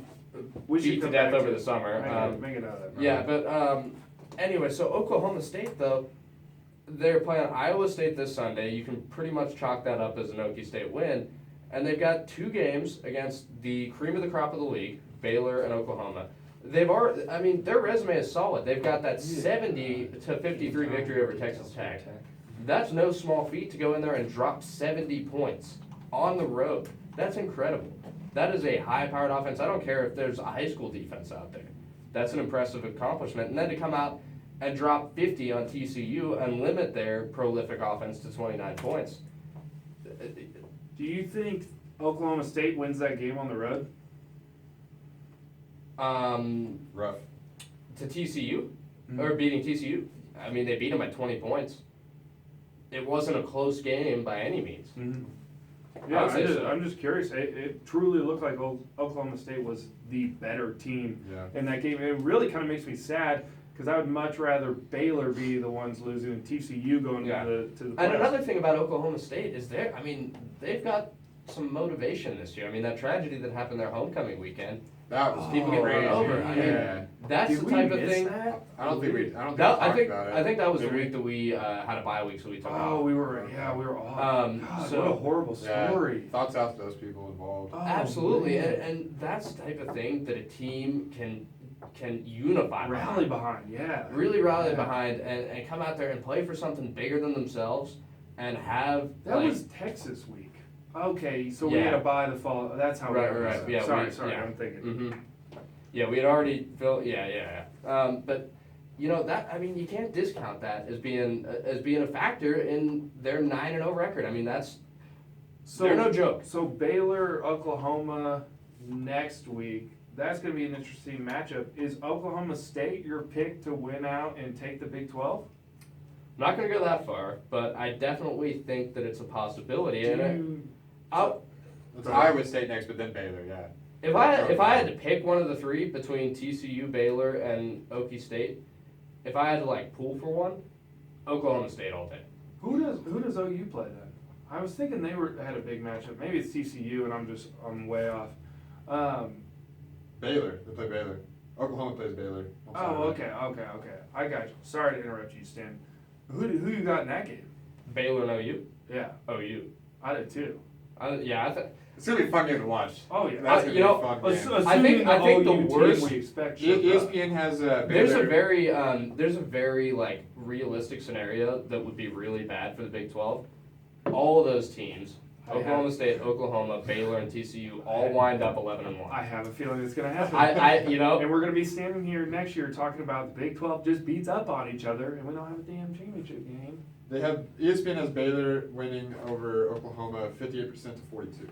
We should beat to come death back over to the it. summer. Make it out of that. Yeah, but anyway, so Oklahoma State though, they're playing Iowa State this Sunday. You can pretty much chalk that up as an Okie State win, and they've got two games against the cream of the crop of the league, Baylor and Oklahoma. They've already, I mean, their resume is solid. They've got that 70-53 victory over Texas Tech. That's no small feat to go in there and drop 70 points on the road. That's incredible. That is a high-powered offense. I don't care if there's a high school defense out there. That's an impressive accomplishment. And then to come out and drop 50 on TCU and limit their prolific offense to 29 points. Do you think Oklahoma State wins that game on the road? Rough. To TCU, Mm-hmm. or beating TCU, I mean, they beat them by 20 points. It wasn't a close game by any means. Mm-hmm. I Yeah, would say so. I'm just curious. It truly looked like Oklahoma State was the better team Yeah. in that game. It really kind of makes me sad because I would much rather Baylor be the ones losing and TCU going Yeah. to the And playoffs. another thing about Oklahoma State is they've got some motivation this year. I mean, that tragedy that happened their homecoming weekend, That was people getting crazy. run over. I mean, Yeah. that's Did the we type of miss thing. that? I don't think we That, talked I think about it. I think that was the Did we? week that we had a bye week, so we took Oh, off. we were off. God, so- what a horrible Yeah. story. Thoughts out to those people involved. Oh, Absolutely, man. and that's the type of thing that a team can unify Rally behind. behind, yeah. Really rally Yeah. behind and come out there and play for something bigger than themselves and have That like, was Texas week. Okay, so we Yeah. had to buy the fall. That's how Right, we right, right. yeah, Sorry, yeah. I'm thinking. hmm Yeah, we had already filled. Yeah. But that I mean, you can't discount that as being a factor in their 9-0 record. I mean, they're no joke. So Baylor, Oklahoma next week. That's going to be an interesting matchup. Is Oklahoma State your pick to win out and take the Big 12? I'm not going to go that far, but I definitely think that it's a possibility. It's Iowa State next, but then Baylor. Yeah. If I had to pick one of the three between TCU, Baylor, and Okie State, if I had to like pool for one, Oklahoma State all day. Who does OU play then? I was thinking they had a big matchup. Maybe it's TCU, and I'm way off. Baylor. They play Baylor. Oklahoma plays Baylor. Oh, okay. I got you. Sorry to interrupt you, Stan. Who you got in that game? Baylor and OU. Yeah, OU. I did too. I think. It's gonna be a fun game to watch. Oh yeah. That's gonna be a fun game. Assuming I think the OU team worst- we expect shows up. ESPN has Baylor. There's a very like realistic scenario that would be really bad for the Big 12. All of those teams, Oklahoma State, Oklahoma, Baylor, and TCU, all wind up 11-1. I have a feeling it's gonna happen. And we're gonna be standing here next year talking about the Big 12 just beats up on each other, and we don't have a damn championship game. They have ESPN has Baylor winning over Oklahoma 58% to 42.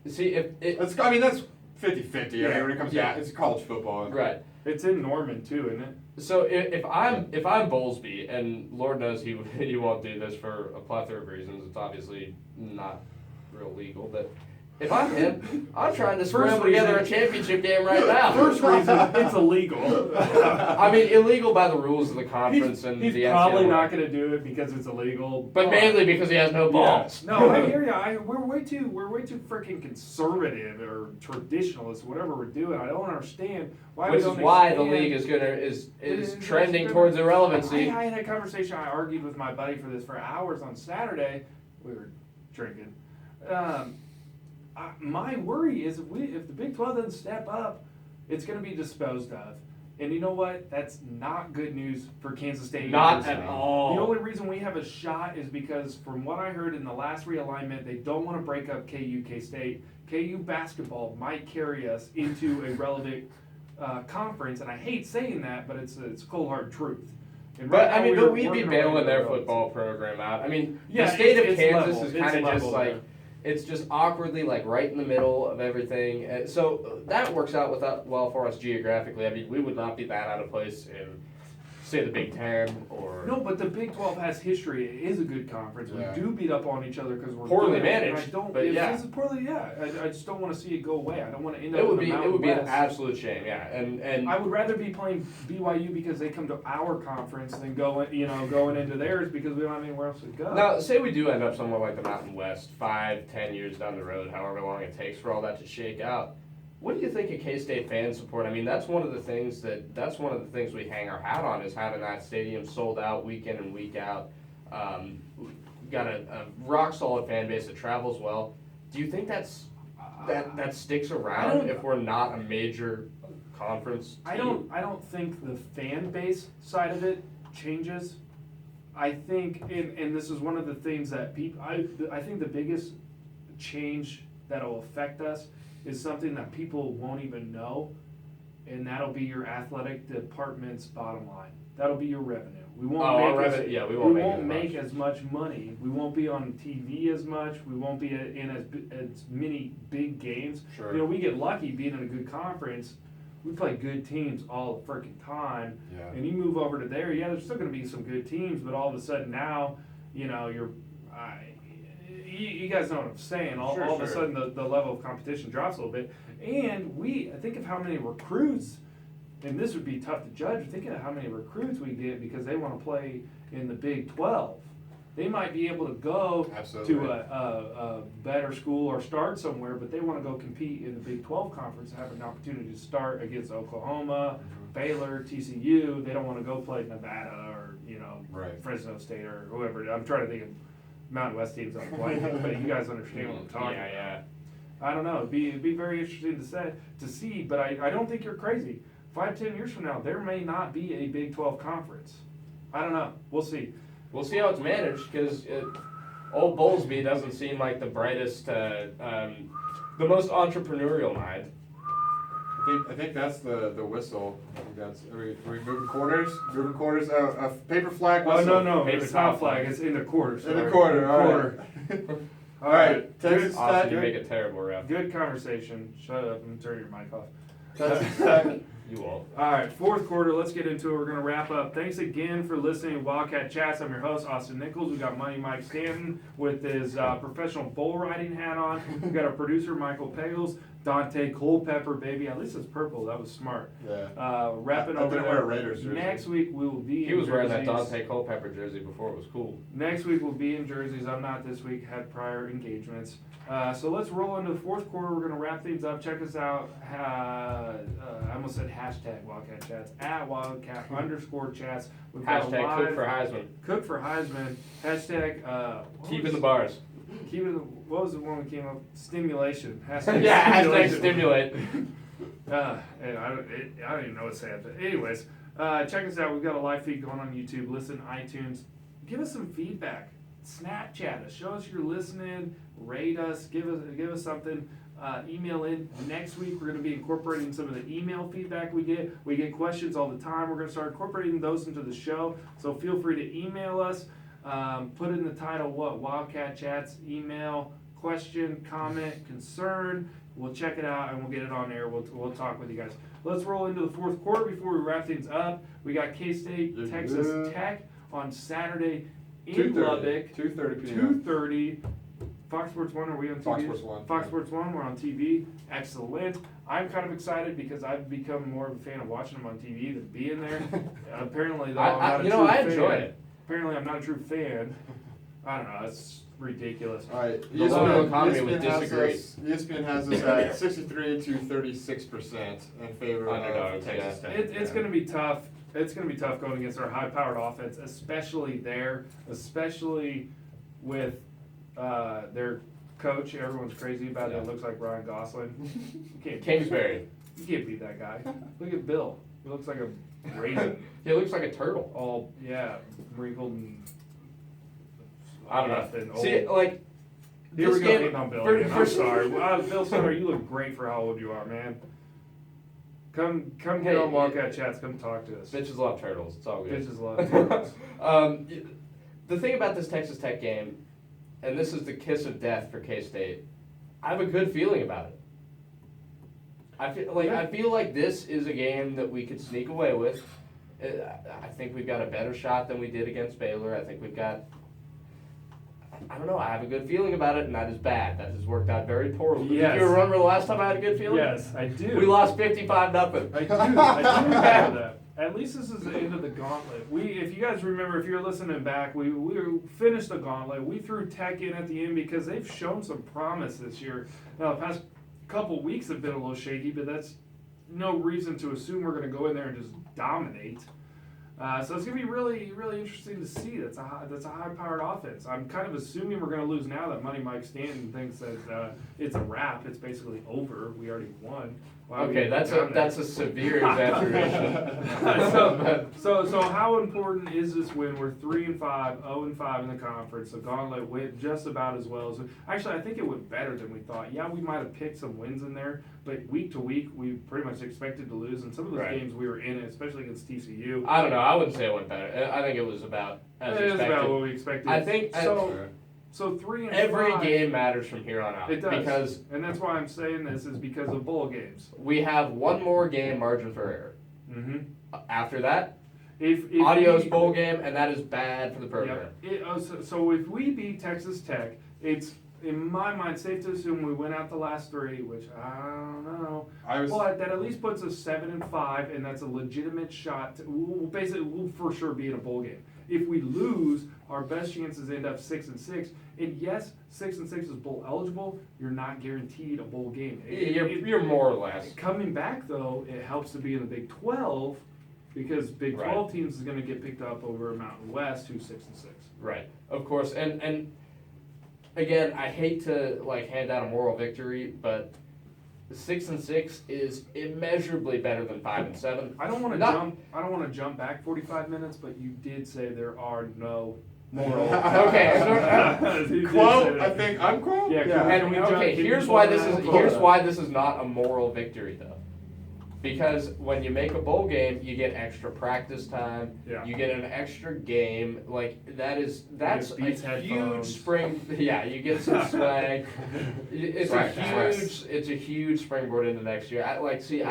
See if it That's 50-50. I Yeah. mean, when it comes Yeah. down, it's college football. right. It's in Norman too, isn't it? So if I'm Bowlesby, and Lord knows he won't do this for a plethora of reasons. It's obviously not real legal, but If I'm him, I'm trying to First scramble together a reason- championship game right now. First reason, it's illegal. I mean, illegal by the rules of the conference and He's the probably NCAA. not going to do it because it's illegal. But mainly because he has no balls. Yeah. No, I hear you. We're way too freaking conservative or traditionalist, whatever we're doing. I don't understand why. Which we is don't why the expand. league is It's trending gonna- towards irrelevancy. I had a conversation. I argued with my buddy for this for hours on Saturday. We were drinking. My worry is if the Big 12 doesn't step up, it's going to be disposed of. And you know what? That's not good news for Kansas State. Not University. at all. The only reason we have a shot is because, from what I heard in the last realignment, they don't want to break up KU K-State. KU basketball might carry us into a relevant conference, and I hate saying that, but it's cold hard truth. And But now I mean, we're but we'd be working our way bailing to their relevancy. football program out. I mean, Yeah, the state of it's Kansas level. is It's kind of just level like there. it's just awkwardly like right in the middle of everything. And so that works out well for us geographically. I mean, we would not be that out of place in say the Big Ten or No, but the Big 12 has history. It is a good conference. Yeah. We do beat up on each other because we're Poorly good. And managed, I don't, but if yeah. this is poorly, yeah. I just don't want to see it go away. I don't want to end up it would in the be Mountain an West. absolute shame. Yeah, and I would rather be playing BYU because they come to our conference than going into theirs because we don't have anywhere else to go. now say we do end up somewhere like the Mountain West 5-10 years down the road, however long it takes for all that to shake out. What do you think of K-State fan support? I mean, that's one of the things we hang our hat on is having that stadium sold out week in and week out. We've got a rock solid fan base that travels well. Do you think that sticks around if we're not a major conference team? I don't think the fan base side of it changes. I think, and this is one of the things that I think the biggest change that'll affect us is something that people won't even know, and that'll be your athletic department's bottom line. That'll be your revenue. We won't we won't make as much money. We won't be on TV as much. We won't be in as many big games. Sure. You know, we get lucky being in a good conference. We play good teams all the freaking time. Yeah. And you move over to there, yeah, there's still going to be some good teams, but all of a sudden now, you know, you guys know what I'm saying. All of a sudden the level of competition drops a little bit. And think of how many recruits, and this would be tough to judge, thinking of how many recruits we get because they want to play in the Big 12. They might be able to go Absolutely. to a better school or start somewhere, but they want to go compete in the Big 12 conference and have an opportunity to start against Oklahoma, Baylor, TCU. They don't want to go play Nevada or Right. Fresno State or whoever. I'm trying to think of Mountain West teams on blank, but you guys understand what I'm talking about. Yeah. I don't know. It'd be very interesting to see, but I don't think you're crazy. 5-10 years from now, there may not be a Big 12 conference. I don't know. We'll see. We'll see how it's managed because old Bowlesby doesn't seem like the brightest, the most entrepreneurial mind. I think that's the whistle. I think that's are we moving quarters? Moving quarters. A paper flag Oh, whistle. no, Paper it's not towel flag. It's in the quarter. In the sorry. quarter. All Quarter. right. All All right. right. Texas Austin, Tech. you make a terrible ref. Good conversation. Shut up and turn your mic off. Texas Tech. You won't. All right, fourth quarter. Let's get into it. We're going to wrap up. Thanks again for listening to Wildcat Chats. I'm your host, Austin Nichols. We got Money Mike Stanton with his professional bull riding hat on. We got our producer, Michael Pagels. Dante Culpepper, baby. At least it's purple. That was smart. Yeah. Wrapping I over didn't there. wear a Raiders jersey. Next week we will be He in was wearing that jerseys. Dante Culpepper jersey before it was cool. Next week we'll be in jerseys. I'm not this week. Had prior engagements. So let's roll into the fourth quarter. We're going to wrap things up. Check us out. I almost said hashtag Wildcat Chats. At Wildcat _Chats. We've got a Hashtag live- cook for Heisman. Cook for Heisman. Hashtag. What Keeping was- the bars. Keeping the. What was the one we came up? Stimulation. Hashtag Yeah, hashtag stimulation. stimulate. And I don't even know what to say. But anyways, check us out. We've got a live feed going on YouTube. Listen, iTunes. Give us some feedback. Snapchat us. Show us you're listening. Rate us. Give us something. Email in. Next week we're going to be incorporating some of the email feedback we get. We get questions all the time. We're going to start incorporating those into the show. So feel free to email us. Put in the title Wildcat Chats. Email, question, comment, concern. We'll check it out and we'll get it on there. We'll talk with you guys. Let's roll into the fourth quarter before we wrap things up. We got K-State, Yeah. Texas Tech on Saturday in 2:30. Lubbock. 2:30 p.m. 2:30. Fox Sports 1, are we on TV? Fox Sports 1. Fox Sports 1, we're on TV. Excellent. I'm kind of excited because I've become more of a fan of watching them on TV than being there. Apparently, though, I'm not I a true enjoy fan. it. Apparently, I'm not a true fan. I don't know. It's ridiculous. All right, The local economy would disagree. ESPN has us at 63 to 36% in favor Underdogs, of Texas yeah. Tech. It's going to be tough. It's going to be tough going against our high-powered offense, especially with their coach. Everyone's crazy about it. It looks like Ryan Gosling. Kingsbury. You can't beat that guy. Look at Bill. He looks like a raisin. He looks like a turtle. All wrinkled and I don't rough and know. old. See, like, Here this we go game, hating on Bill for- again. for- I'm sorry. Bill Sutter, you look great for how old you are, man. Come get Hey, on Wildcat Chats. Come talk to us. Bitches love turtles. It's all good. Bitches love turtles. The thing about this Texas Tech game, and this is the kiss of death for K-State, I have a good feeling about it. I feel like this is a game that we could sneak away with. I think we've got a better shot than we did against Baylor. I think we've got. I don't know. I have a good feeling about it, and that is bad. That has worked out very poorly. Yes. Did you remember the last time I had a good feeling? Yes, I do. We lost 55-0. I do remember that. At least this is the end of the gauntlet. If you guys remember, if you're listening back, we finished the gauntlet. We threw Tech in at the end because they've shown some promise this year. Now, the past couple weeks have been a little shaky, but that's no reason to assume we're going to go in there and just dominate. So it's going to be really, really interesting to see. That's a high-powered offense. I'm kind of assuming we're going to lose now that Money Mike Stanton thinks that it's a wrap. It's basically over. We already won. Why Okay, that's a severe exaggeration. So how important is this win? We're 3-5, 0-5 in the conference. The gauntlet went just about as well as. Actually, I think it went better than we thought. Yeah, we might have picked some wins in there, but week to week we pretty much expected to lose. And some of those Right. games we were in, especially against TCU. I don't know. I wouldn't say it went better. I think it was about as It was expected. about what we expected. I think So 3-5. every game matters from here on out. It does. Because And that's why I'm saying this is because of bowl games. we have one more game margin for error. Mm-hmm. After that, If adios we- bowl game, and that is bad for the program. So if we beat Texas Tech, it's in my mind safe to assume we win out the last three, which I don't know. But that at least puts us 7-5, and that's a legitimate shot. We'll for sure be in a bowl game. If we lose, our best chances end up 6-6. And yes, 6-6 is bowl eligible. You're not guaranteed a bowl game. You're more or less. Coming back though, it helps to be in the Big 12 because Big 12 teams is going to get picked up over Mountain West, who's 6-6. Right, of course, and again, I hate to hand out a moral victory, but 6-6 is immeasurably better than 5-7. I don't want to jump back 45 minutes, but you did say there are no moral. Okay, You did Quote, say that. I think I'm quote. Yeah, And Can we jump- okay, can here's you why pull this that is up? here's why this is not a moral victory though. Because when you make a bowl game, you get extra practice time. Yeah. You get an extra game. That's a Beats huge headphones. spring. Yeah, you get some swag. It's Swag, a huge springboard into next year. I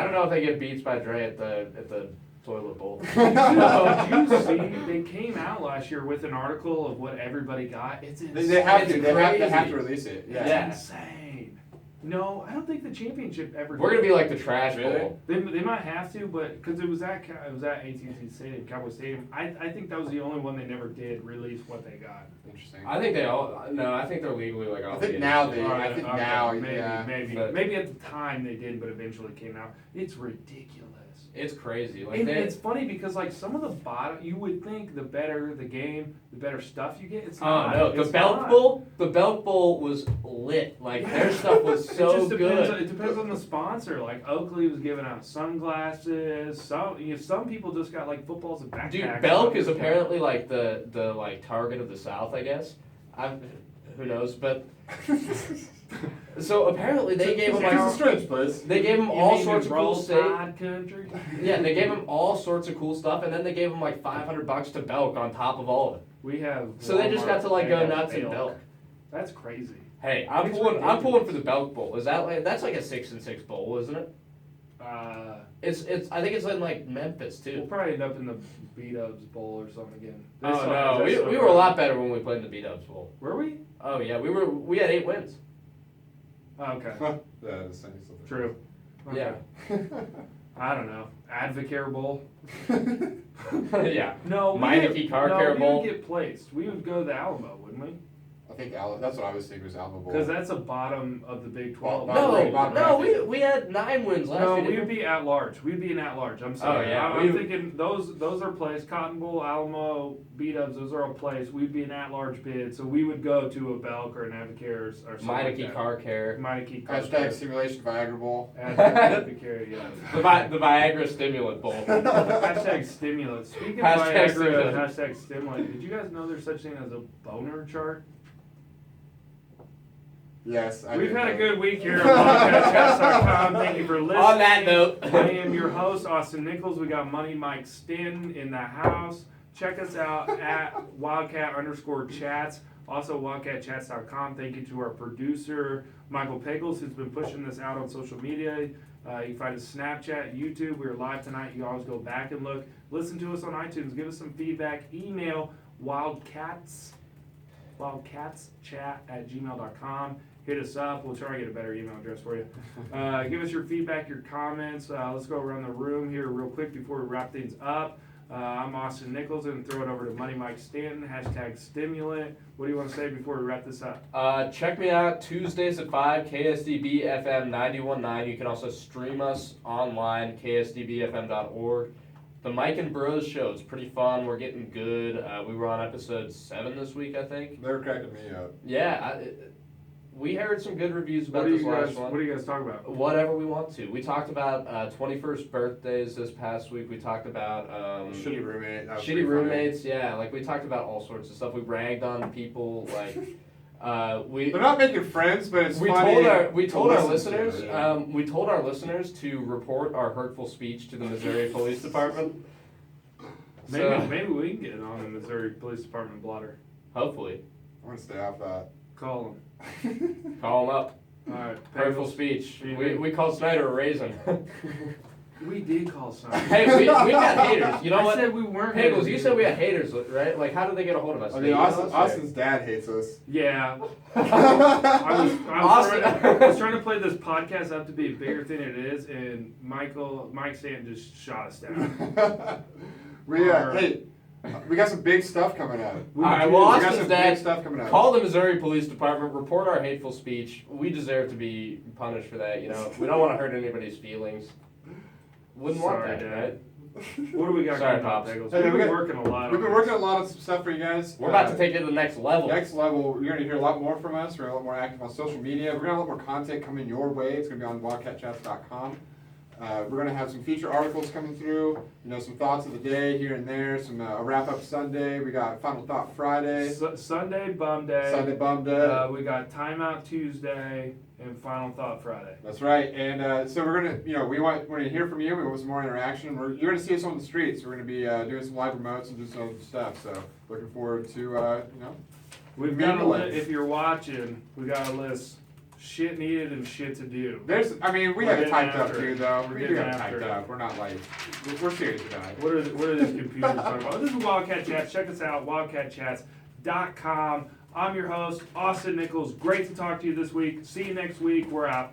don't know if they get Beats by Dre at the toilet bowl. Did you see? They came out last year with an article of what everybody got. It's insane. They have It's to. They have crazy. to release it. It's Yeah. insane. No, I don't think the championship ever. We're gonna be like the trash Really? bowl. They might have to, but because it was at AT&T Stadium, Cowboy Stadium. I think that was the only one they never did release what they got. Interesting. I think they all. No, I think they're legally I think obligated. now they. Alright, I think okay, now. maybe, Yeah. But- maybe at the time they did, but eventually came out. It's ridiculous. It's crazy. And it's funny because some of the bottom, you would think the better the game, the better stuff you get. It's Oh not. no, the It's Belk not. Bowl. The Belk Bowl was lit. Their stuff was It so just depends. good. It depends on the sponsor. Oakley was giving out sunglasses. Some people just got footballs and backpacks. Dude, Belk is apparently the Target of the South, I guess. Who knows? But so apparently they gave him It's a strange place. they gave him You all mean sorts the of cool Roll stuff. Tide country. Yeah, they gave him all sorts of cool stuff, and then they gave him $500 to Belk on top of all of it. We have. So they just got to Walmart, go they have nuts in Belk. That's crazy. Hey, I'm It's pulling ridiculous. for the Belk Bowl. Is that that's like a 6-6 bowl, isn't it? It's. I think it's in like Memphis We'll too. probably end up in the B-Dubs Bowl or something again. Oh no, we were a lot better when we played in the B-Dubs Bowl. Were we? Oh yeah, we had 8 wins. Oh, okay. Yeah, the same stuff. True. Okay. Yeah. I don't know. Advocare Bowl. Yeah. No, Meineke Car Care we Bowl. would get placed. We would go to the Alamo, wouldn't we? I think that's what I was thinking was Alamo Bowl. Because that's the bottom of the Big 12. No, we had 9 wins last No, year. we didn't would be at large. We'd be an at large. I'm sorry. Oh, yeah. I'm thinking those are placed. Cotton Bowl, Alamo, B-Dubs, those are all placed. We'd be an at large bid, so we would go to a Belk or an Advocare or something like Meineke that. Car Care. Meineke Car Hashtag Care. simulation Viagra Bowl. Advocare, yeah. The Viagra Stimulant Bowl. Hashtag stimulant. Speaking of Hashtag Viagra, stimulant. hashtag stimulant. Did you guys know there's such thing as a boner chart? Yes, I We've did had a know. good week here at WildcatChats.com. Thank you for listening. On that note. I am your host, Austin Nichols. We got Money Mike Stin in the house. Check us out at Wildcat_chats. Also, WildcatChats.com. Thank you to our producer, Michael Pagels, who's been pushing this out on social media. You can find us Snapchat, YouTube. We're live tonight. You can always go back and look. Listen to us on iTunes. Give us some feedback. Email wildcatschat@gmail.com. Hit us up. We'll try to get a better email address for you. Give us your feedback, your comments. Let's go around the room here real quick before we wrap things up. I'm Austin Nichols and throw it over to Money Mike Stanton, hashtag stimulant. What do you want to say before we wrap this up? Check me out Tuesdays at 5, KSDB FM 91.9. You can also stream us online, ksdbfm.org. The Mike and Bros show is pretty fun. We're getting good. We were on episode 7 this week, I think. They were cracking me up. Yeah, we heard some good reviews about What this do you last guys? one. What do you guys talk about? Whatever we want to. We talked about 21st birthdays this past week. We talked about Shitty roommate. That was shitty pretty funny. roommates. Yeah, like we talked about all sorts of stuff. We ragged on people. Like we. They're not making friends, but it's We funny. told our to listen to, listeners yeah. we told our listeners to report our hurtful speech to the Missouri Police Department. Maybe we can get it on the Missouri Police Department blotter. Hopefully, I want to stay off that. Call them. call them up. All right. Hurtful Pagels. speech. Anything? We called Snyder a raisin. We did call some. Hey, we got haters. You know I what? said we weren't. Pagels, you said we had haters, right? Like, how did they get a hold of us? I They mean, emailed us, or- Austin's dad hates us. Yeah. I Austin- was trying to play this podcast up to be bigger than it is, and Mike Stanton just shot us down. Hey, we got some big stuff coming out. We All right, do. well, We got Austin's some dad, big stuff coming out. call the Missouri Police Department, report our hateful speech. We deserve to be punished for that, you know. We don't want to hurt anybody's feelings. Wouldn't want Sorry, that, Dad. right? What do we got Sorry, coming up, Pops. Pagels? Hey, We've we been got- working a lot. We've been on working this. on a lot of stuff for you guys. We're about to take it to the next level. Next level, you're going to hear a lot more from us. We're a lot more active on social media. We're going to have a lot more content coming your way. It's going to be on wildcatchats.com. We're going to have some feature articles coming through, you know, some thoughts of the day here and there, some a wrap-up Sunday. We got Final Thought Friday, Sunday Bum Day. Sunday Bum Day. We got Timeout Tuesday and Final Thought Friday. That's right. And so we're going to, you know, we want to hear from you. We want some more interaction. You're going to see us on the streets. We're going to be doing some live remotes and do some other stuff. So looking forward to, you know. We've got a list. If you're watching, we got a list. Shit needed and shit to do. We We're have it getting typed up after too, it. though. We're We getting do have it after typed it. up. We're not like, we're serious about it. What are these computers talking about? This is Wildcat Chats. Check us out, wildcatchats.com. I'm your host, Austin Nichols. Great to talk to you this week. See you next week. We're out.